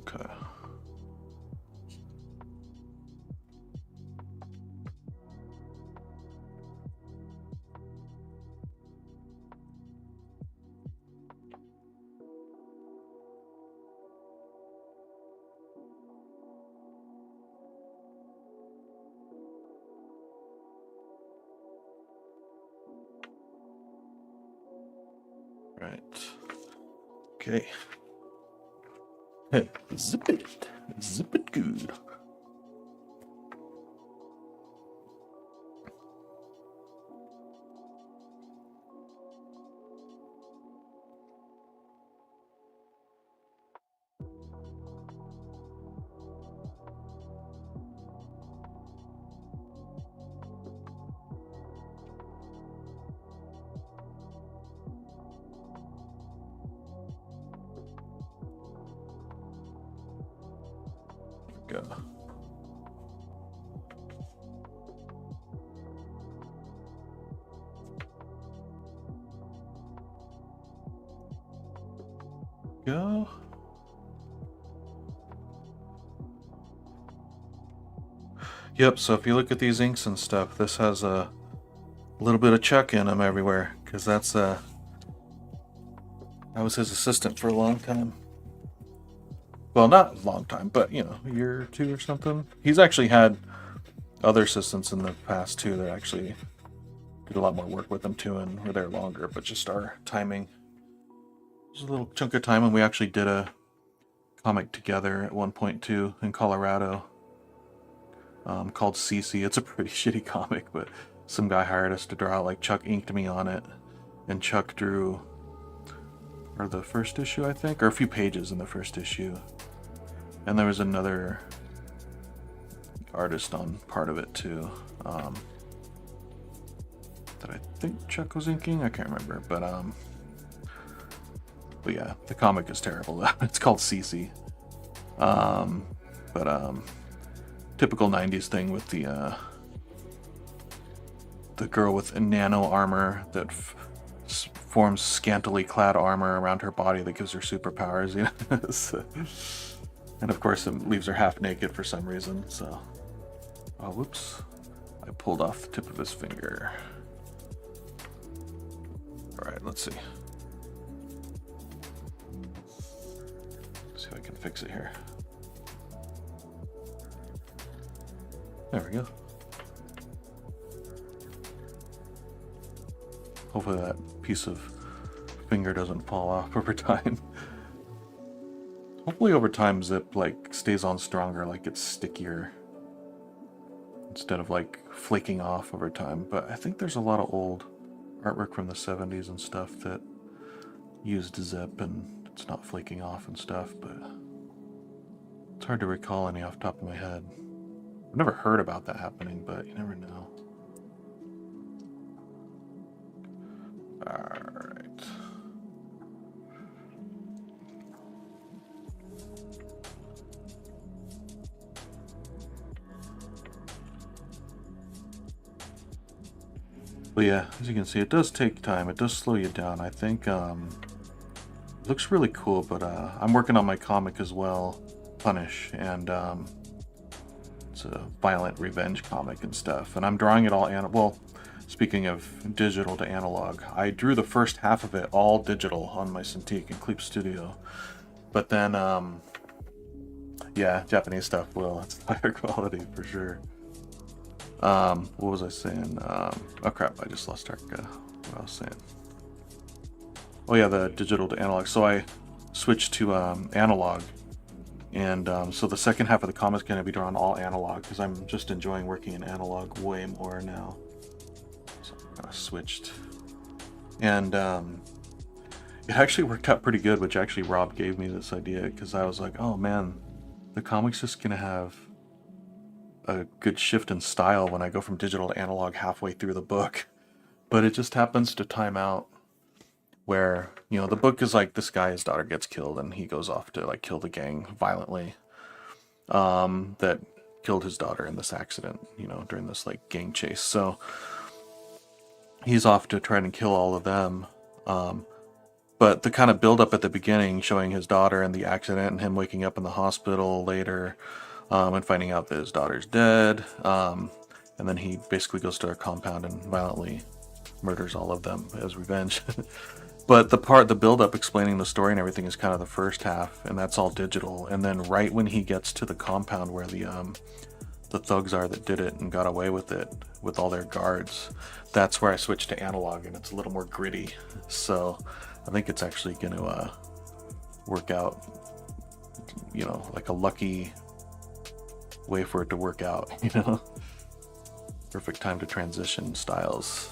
Okay. Right. Okay. Zip it. Zip it good. Go. Go. Yep, so if you look at these inks and stuff, this has a little bit of Chuck in them everywhere, because that's I was his assistant for a long time. Well, not a long time, but, you know, a year or two or something. He's actually had other assistants in the past, too, that actually did a lot more work with him, too, and were there longer, but just our timing. There's a little chunk of time when we actually did a comic together at one point, too, in Colorado, called CC. It's a pretty shitty comic, but some guy hired us to draw, like, Chuck inked me on it, and Chuck drew, or the first issue, I think, or a few pages in the first issue. And there was another artist on part of it too, that I think Chuck was inking. I can't remember, but yeah, the comic is terrible. It's called CC. Typical '90s thing with the girl with nano armor that forms scantily clad armor around her body that gives her superpowers, you know. So, and of course, it leaves her half naked for some reason. So, oh, whoops! I pulled off the tip of his finger. All right, let's see. See if I can fix it here. There we go. Hopefully that piece of finger doesn't fall off over time. Hopefully over time Zip like stays on stronger, like it's stickier instead of like flaking off over time. But I think there's a lot of old artwork from the 70s and stuff that used Zip and it's not flaking off and stuff, but it's hard to recall any off the top of my head. I've never heard about that happening, but you never know. Alright. But yeah, as you can see, it does take time. It does slow you down. I think it looks really cool, but I'm working on my comic as well, Punish, and it's a violent revenge comic and stuff. And I'm drawing it all well, speaking of digital to analog, I drew the first half of it all digital on my Cintiq in Clip Studio. But then, yeah, Japanese stuff will. It's higher quality for sure. What was I saying? Oh crap, I just lost track of what I was saying. Oh yeah, the digital to analog. So I switched to analog. And so the second half of the comic is going to be drawn all analog because I'm just enjoying working in analog way more now. So I kind of switched. And it actually worked out pretty good, which actually Rob gave me this idea because I was like, oh man, the comic's just going to have a good shift in style when I go from digital to analog halfway through the book. But it just happens to time out where, you know, the book is like this guy, his daughter gets killed and he goes off to like kill the gang violently that killed his daughter in this accident, you know, during this like gang chase. So he's off to try and kill all of them. But the kind of build up at the beginning showing his daughter and the accident and him waking up in the hospital later and finding out that his daughter's dead. And then he basically goes to a compound and violently murders all of them as revenge. But the build-up explaining the story and everything is kind of the first half, and that's all digital. And then right when he gets to the compound where the thugs are that did it and got away with it, with all their guards, that's where I switched to analog, and it's a little more gritty. So I think it's actually going to work out, you know, like a lucky way for it to work out, you know? Perfect time to transition styles.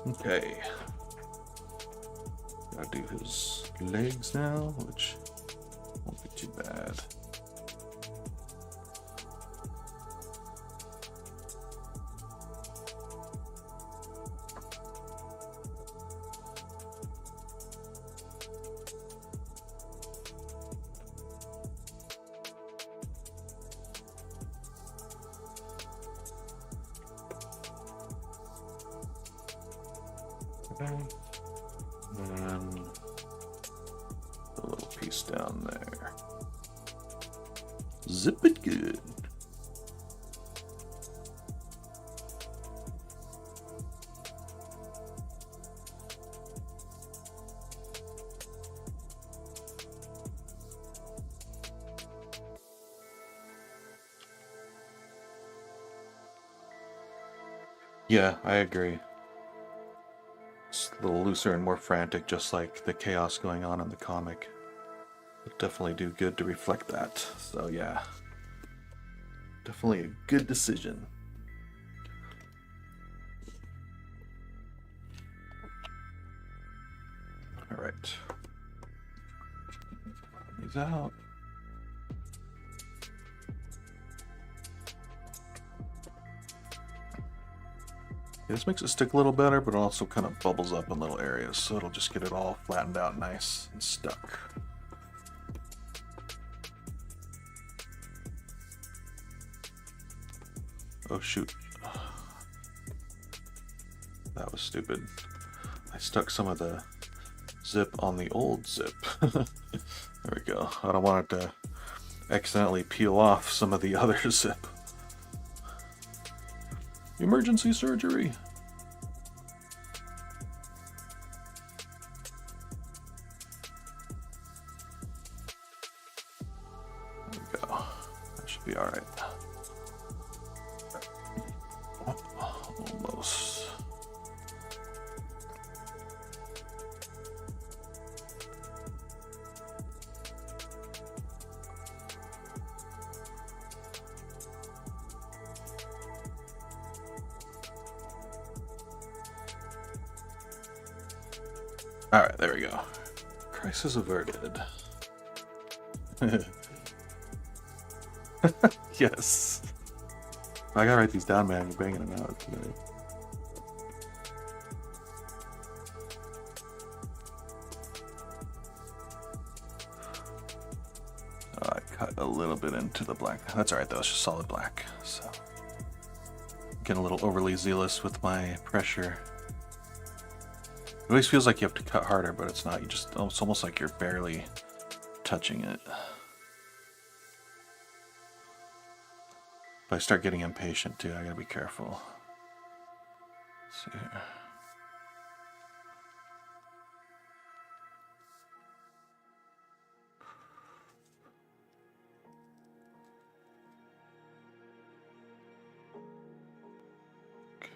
Okay, gotta do his legs now, which won't be too bad. Okay. And a little piece down there. Zip it good. Yeah, I agree. It's a little looser and more frantic, just like the chaos going on in the comic. It'd definitely do good to reflect that. So yeah, definitely a good decision. All right, these out. This makes it stick a little better, but it also kind of bubbles up in little areas, so it'll just get it all flattened out nice and stuck. Oh shoot. That was stupid. I stuck some of the zip on the old zip. There we go. I don't want it to accidentally peel off some of the other zip. Emergency surgery. There we go. That should be all right. Almost. All right, there we go. Crisis averted. Yes. I gotta write these down, man. You're banging them out today. I cut a little bit into the black. That's alright though, it's just solid black. So getting a little overly zealous with my pressure. It always feels like you have to cut harder, but it's not. It's almost like you're barely touching it. But I start getting impatient too, I gotta be careful. Let's see here. Okay.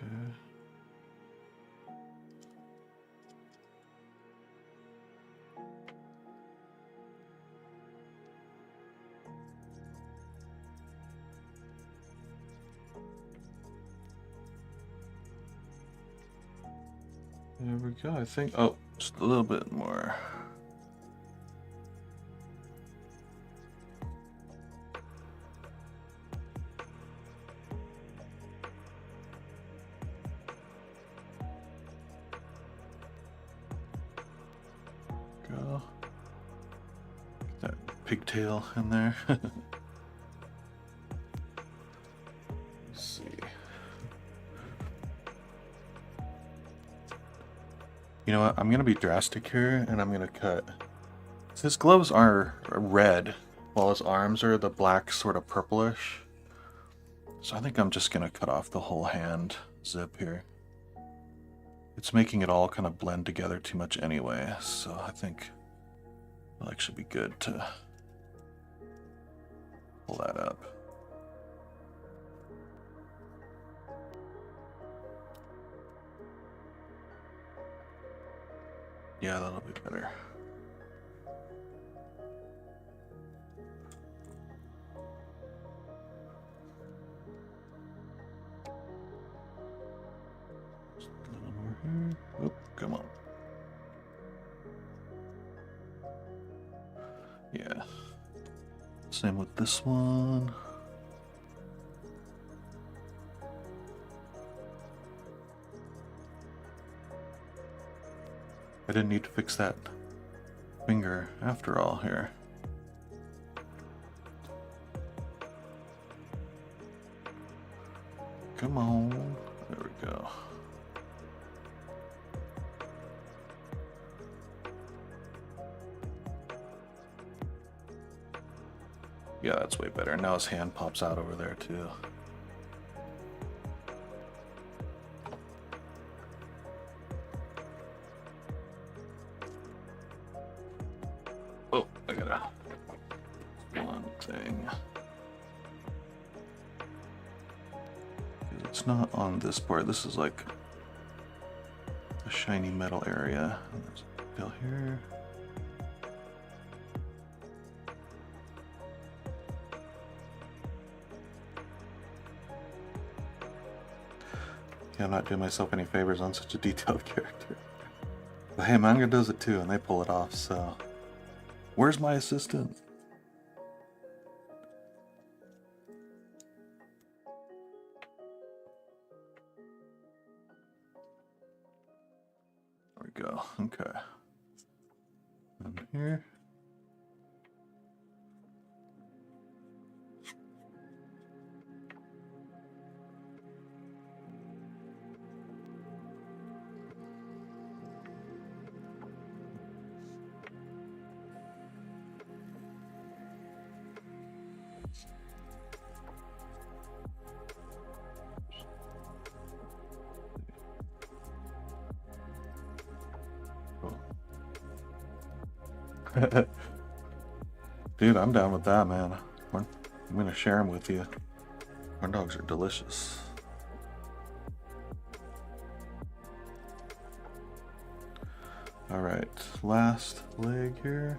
There we go, I think. Oh, just a little bit more. Go. Get that pigtail in there. Let's see. You know what? I'm gonna be drastic here, and I'm gonna cut. His gloves are red, while his arms are the black, sort of purplish. So I think I'm just gonna cut off the whole hand zip here. It's making it all kind of blend together too much anyway, so I think it'll actually be good to pull that up. Yeah, that'll be better. Just a little more here. Oop, come on. Yeah. Same with this one. I didn't need to fix that finger after all here. Come on. There we go. Yeah, that's way better. Now his hand pops out over there too. Oh, I gotta one thing. It's not on this part. This is like a shiny metal area. And there's a bill here. Yeah, I'm not doing myself any favors on such a detailed character. But hey, manga does it too, and they pull it off, so... Where's my assistant? There we go, okay. And here... Dude, I'm down with that, man. I'm gonna share them with you. Our dogs are delicious. Alright, last leg here.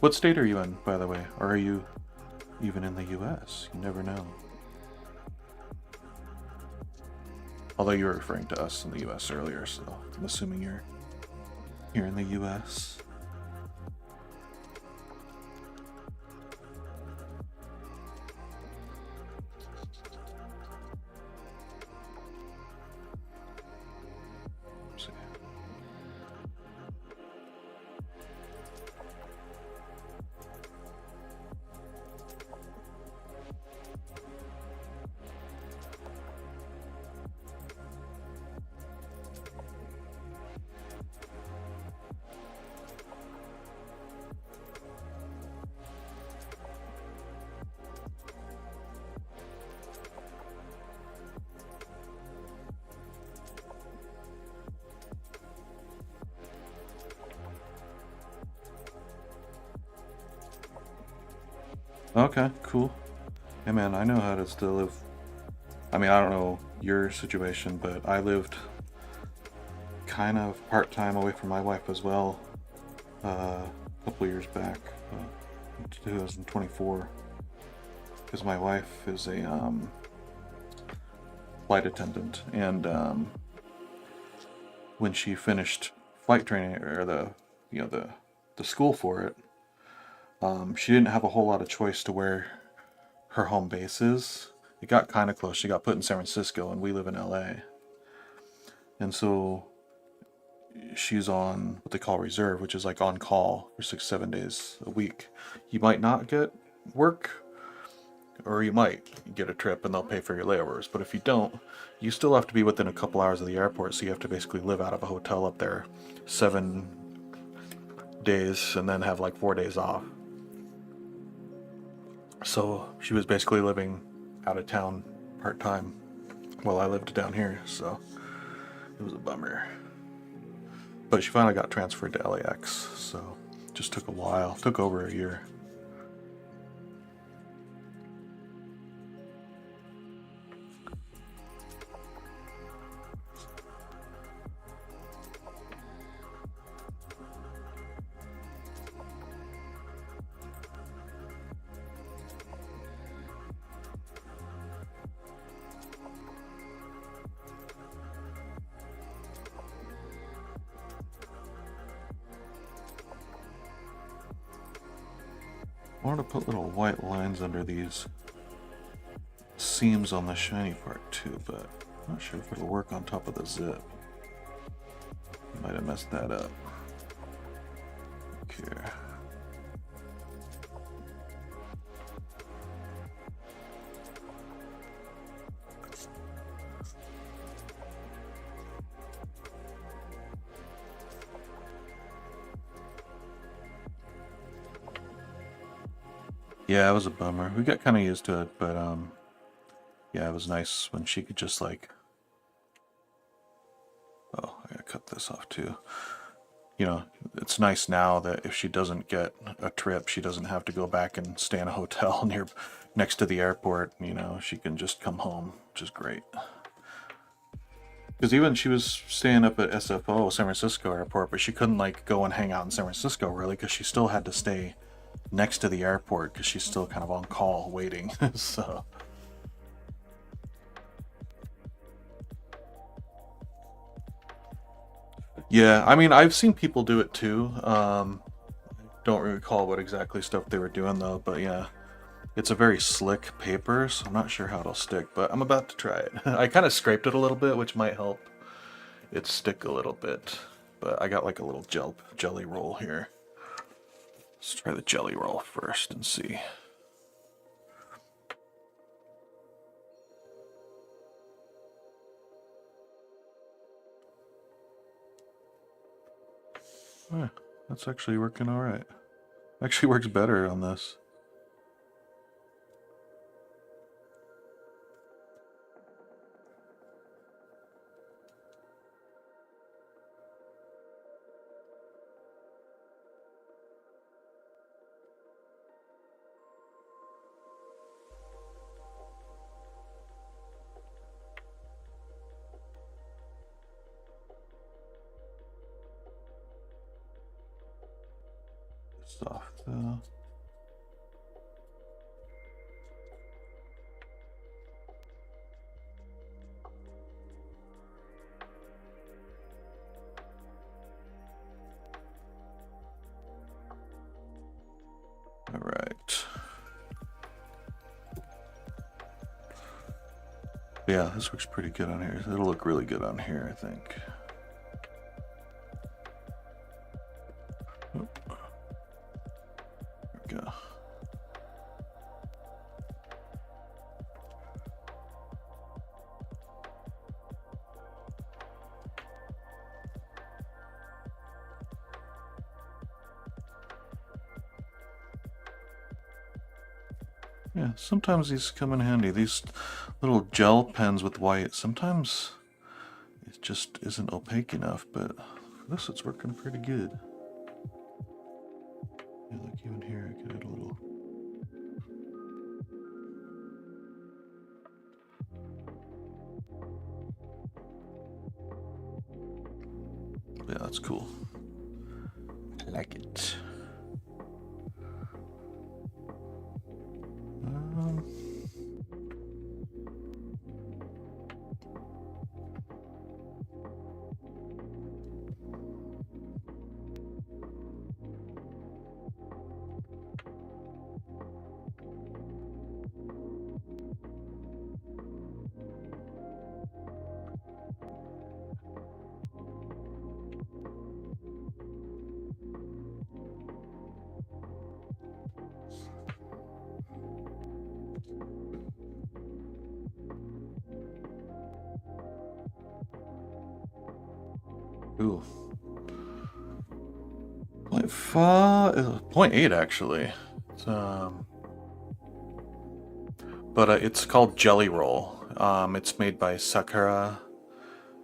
What state are you in, by the way? Or are you even in the US? You never know. Although you were referring to us in the US earlier, so I'm assuming you're here in the US. Okay, cool. Hey man, I know how to still live. I mean, I don't know your situation, but I lived kind of part-time away from my wife as well a couple years back, in 2024, because my wife is a flight attendant, and when she finished flight training, or the school for it, she didn't have a whole lot of choice to where her home base is. It got kind of close. She got put in San Francisco, and we live in LA. And so she's on what they call reserve, which is like on call for 6-7 days a week. You might not get work, or you might get a trip and they'll pay for your layovers. But if you don't, you still have to be within a couple hours of the airport, so you have to basically live out of a hotel up there 7 days and then have like 4 days off. So she was basically living out of town part-time while I lived down here, so it was a bummer. But she finally got transferred to LAX, so it just took a while. It took over a year. I wanted to put little white lines under these seams on the shiny part too, but I'm not sure if it'll work on top of the zip. Might have messed that up. Okay. Yeah, it was a bummer. We got kind of used to it, but yeah, it was nice when she could just like. Oh, I gotta cut this off too. You know, it's nice now that if she doesn't get a trip, she doesn't have to go back and stay in a hotel next to the airport. You know, she can just come home, which is great. Because even she was staying up at SFO, San Francisco Airport, but she couldn't like go and hang out in San Francisco really, because she still had to stay next to the airport because she's still kind of on call waiting. So. Yeah, I mean, I've seen people do it too. Don't recall what exactly stuff they were doing though, but yeah, it's a very slick paper, so I'm not sure how it'll stick, but I'm about to try it. I kind of scraped it a little bit, which might help it stick a little bit, but I got like a little jelly roll here. Let's try the jelly roll first and see. That's actually working all right. Actually works better on this. Soft though. All right. Yeah, this looks pretty good on here. It'll look really good on here, I think. There we go. Yeah, sometimes these come in handy. These little gel pens with white, sometimes it just isn't opaque enough, but for this it's working pretty good. Yeah, like even here I could add a little. Yeah, that's cool. I like it. Ooh. 0.8 actually. It's, but it's called Jelly Roll. It's made by Sakura.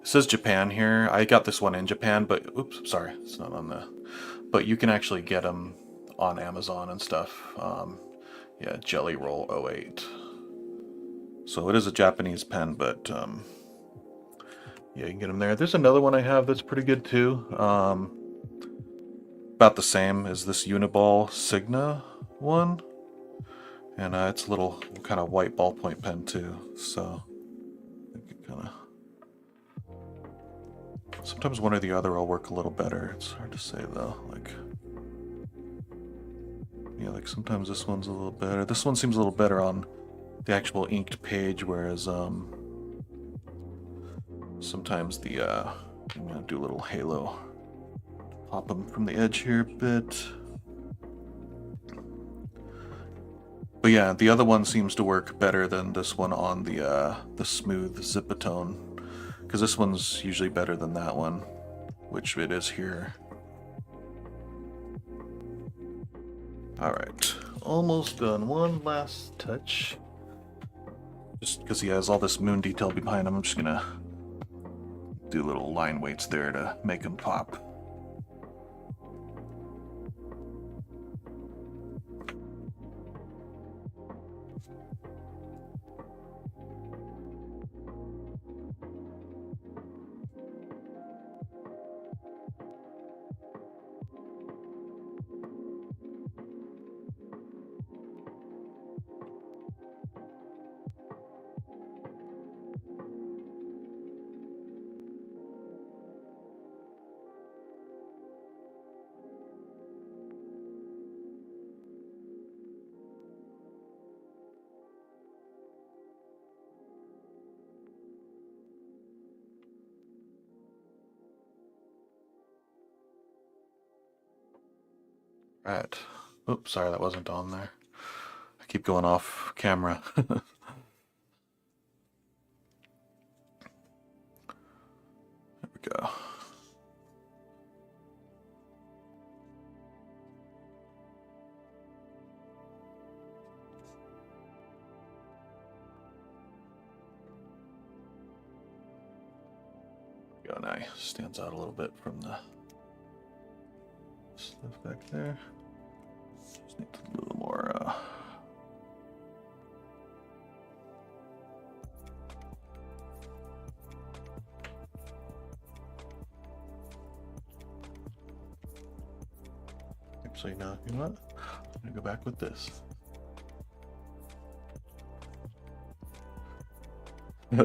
It says Japan here. I got this one in Japan, but oops, sorry, it's not on the. But you can actually get them on Amazon and stuff. Yeah, Jelly Roll 08. So it is a Japanese pen, but yeah, you can get them there. There's another one I have that's pretty good too. About the same as this Uniball Signa one. And it's a little kind of white ballpoint pen too. So I can kind of. Sometimes one or the other will work a little better. It's hard to say though. Like, yeah, like sometimes this one's a little better. This one seems a little better on the actual inked page, whereas sometimes the I'm gonna do a little halo, pop them from the edge here a bit. But yeah, the other one seems to work better than this one on the smooth Zipatone, because this one's usually better than that one, which it is here. All right, almost done. One last touch. Just because he has all this moon detail behind him, I'm just gonna do little line weights there to make him pop. Right. Oops, sorry, that wasn't on there. I keep going off camera. There we go. Go now. Stands out a little bit from the stuff back there. Just need a little more. Actually, no. You know what? I'm gonna go back with this.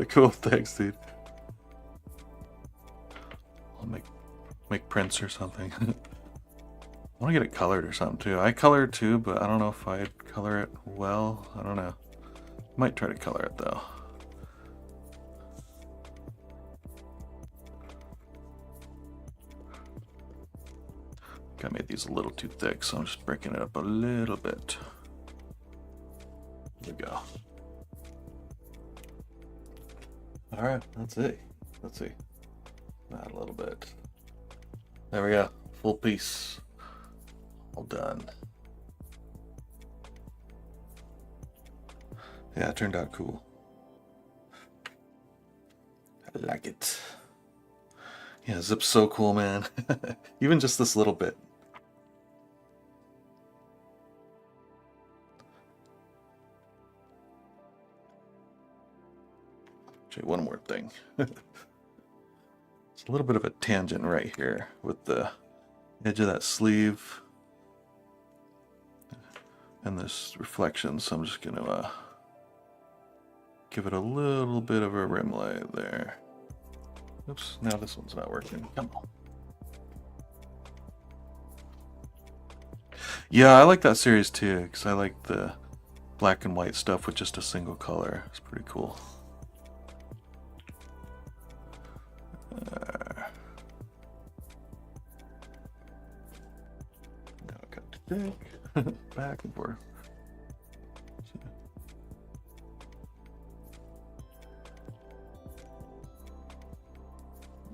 Cool. Thanks, dude. I'll make prints or something. I want to get it colored or something too. I color it too, but I don't know if I'd color it well. I don't know. Might try to color it though. I made these a little too thick, so I'm just breaking it up a little bit. There we go. All right, that's it. Let's see. Add a little bit. There we go. Full piece. All done. Yeah, it turned out cool. I like it. Yeah, Zip's so cool, man. Even just this little bit. Actually, one more thing. It's a little bit of a tangent right here with the edge of that sleeve and this reflection, so I'm just gonna give it a little bit of a rim light there. Oops, now this one's not working. Come on. Yeah, I like that series too, because I like the black and white stuff with just a single color. It's pretty cool. Now I got to think. Back and forth.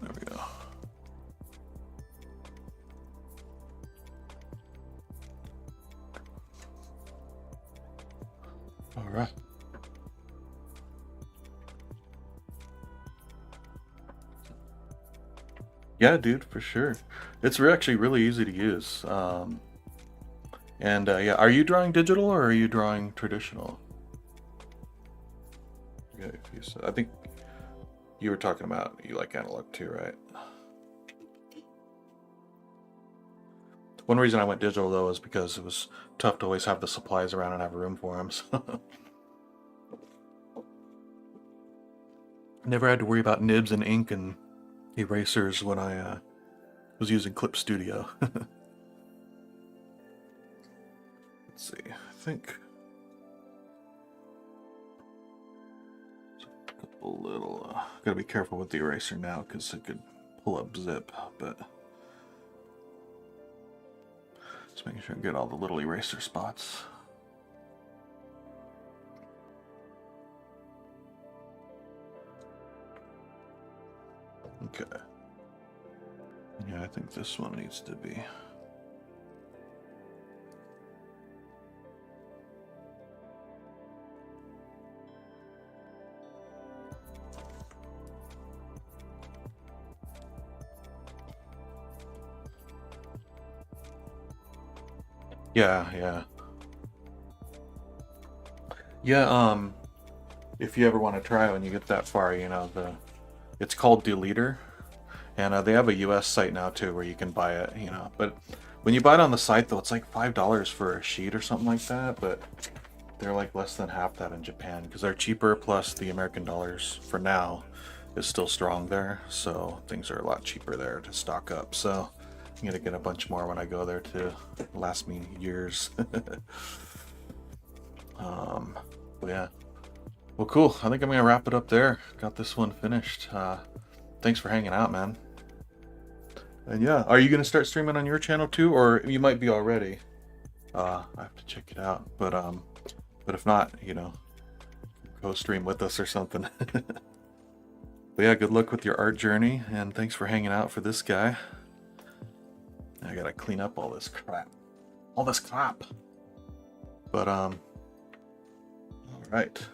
There we go. All right. Yeah, dude, for sure. It's actually really easy to use. Yeah, are you drawing digital or are you drawing traditional? Yeah, I think you were talking about you like analog too, right? One reason I went digital though is because it was tough to always have the supplies around and have room for them. So. Never had to worry about nibs and ink and erasers when I was using Clip Studio. Let's see, I think a couple little, gotta be careful with the eraser now because it could pull up zip, but just making sure I get all the little eraser spots. Okay. Yeah, I think this one needs to be. Yeah. Yeah, if you ever want to try when you get that far, you know, it's called Deleter, and they have a US site now too where you can buy it, you know. But when you buy it on the site though, it's like $5 for a sheet or something like that, but they're like less than half that in Japan because they're cheaper, plus the American dollars for now is still strong there, so things are a lot cheaper there to stock up. So I'm gonna get a bunch more when I go there to last me years. But yeah. Well, cool. I think I'm gonna wrap it up there. Got this one finished. Thanks for hanging out, man. And yeah, are you gonna start streaming on your channel too, or you might be already? I have to check it out. But if not, you know, go stream with us or something. But yeah, good luck with your art journey, and thanks for hanging out for this guy. I gotta clean up all this crap. But all right.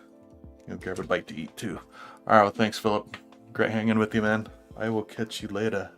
You'll grab a bite to eat too. All right, well, thanks, Philip. Great hanging with you, man. I will catch you later.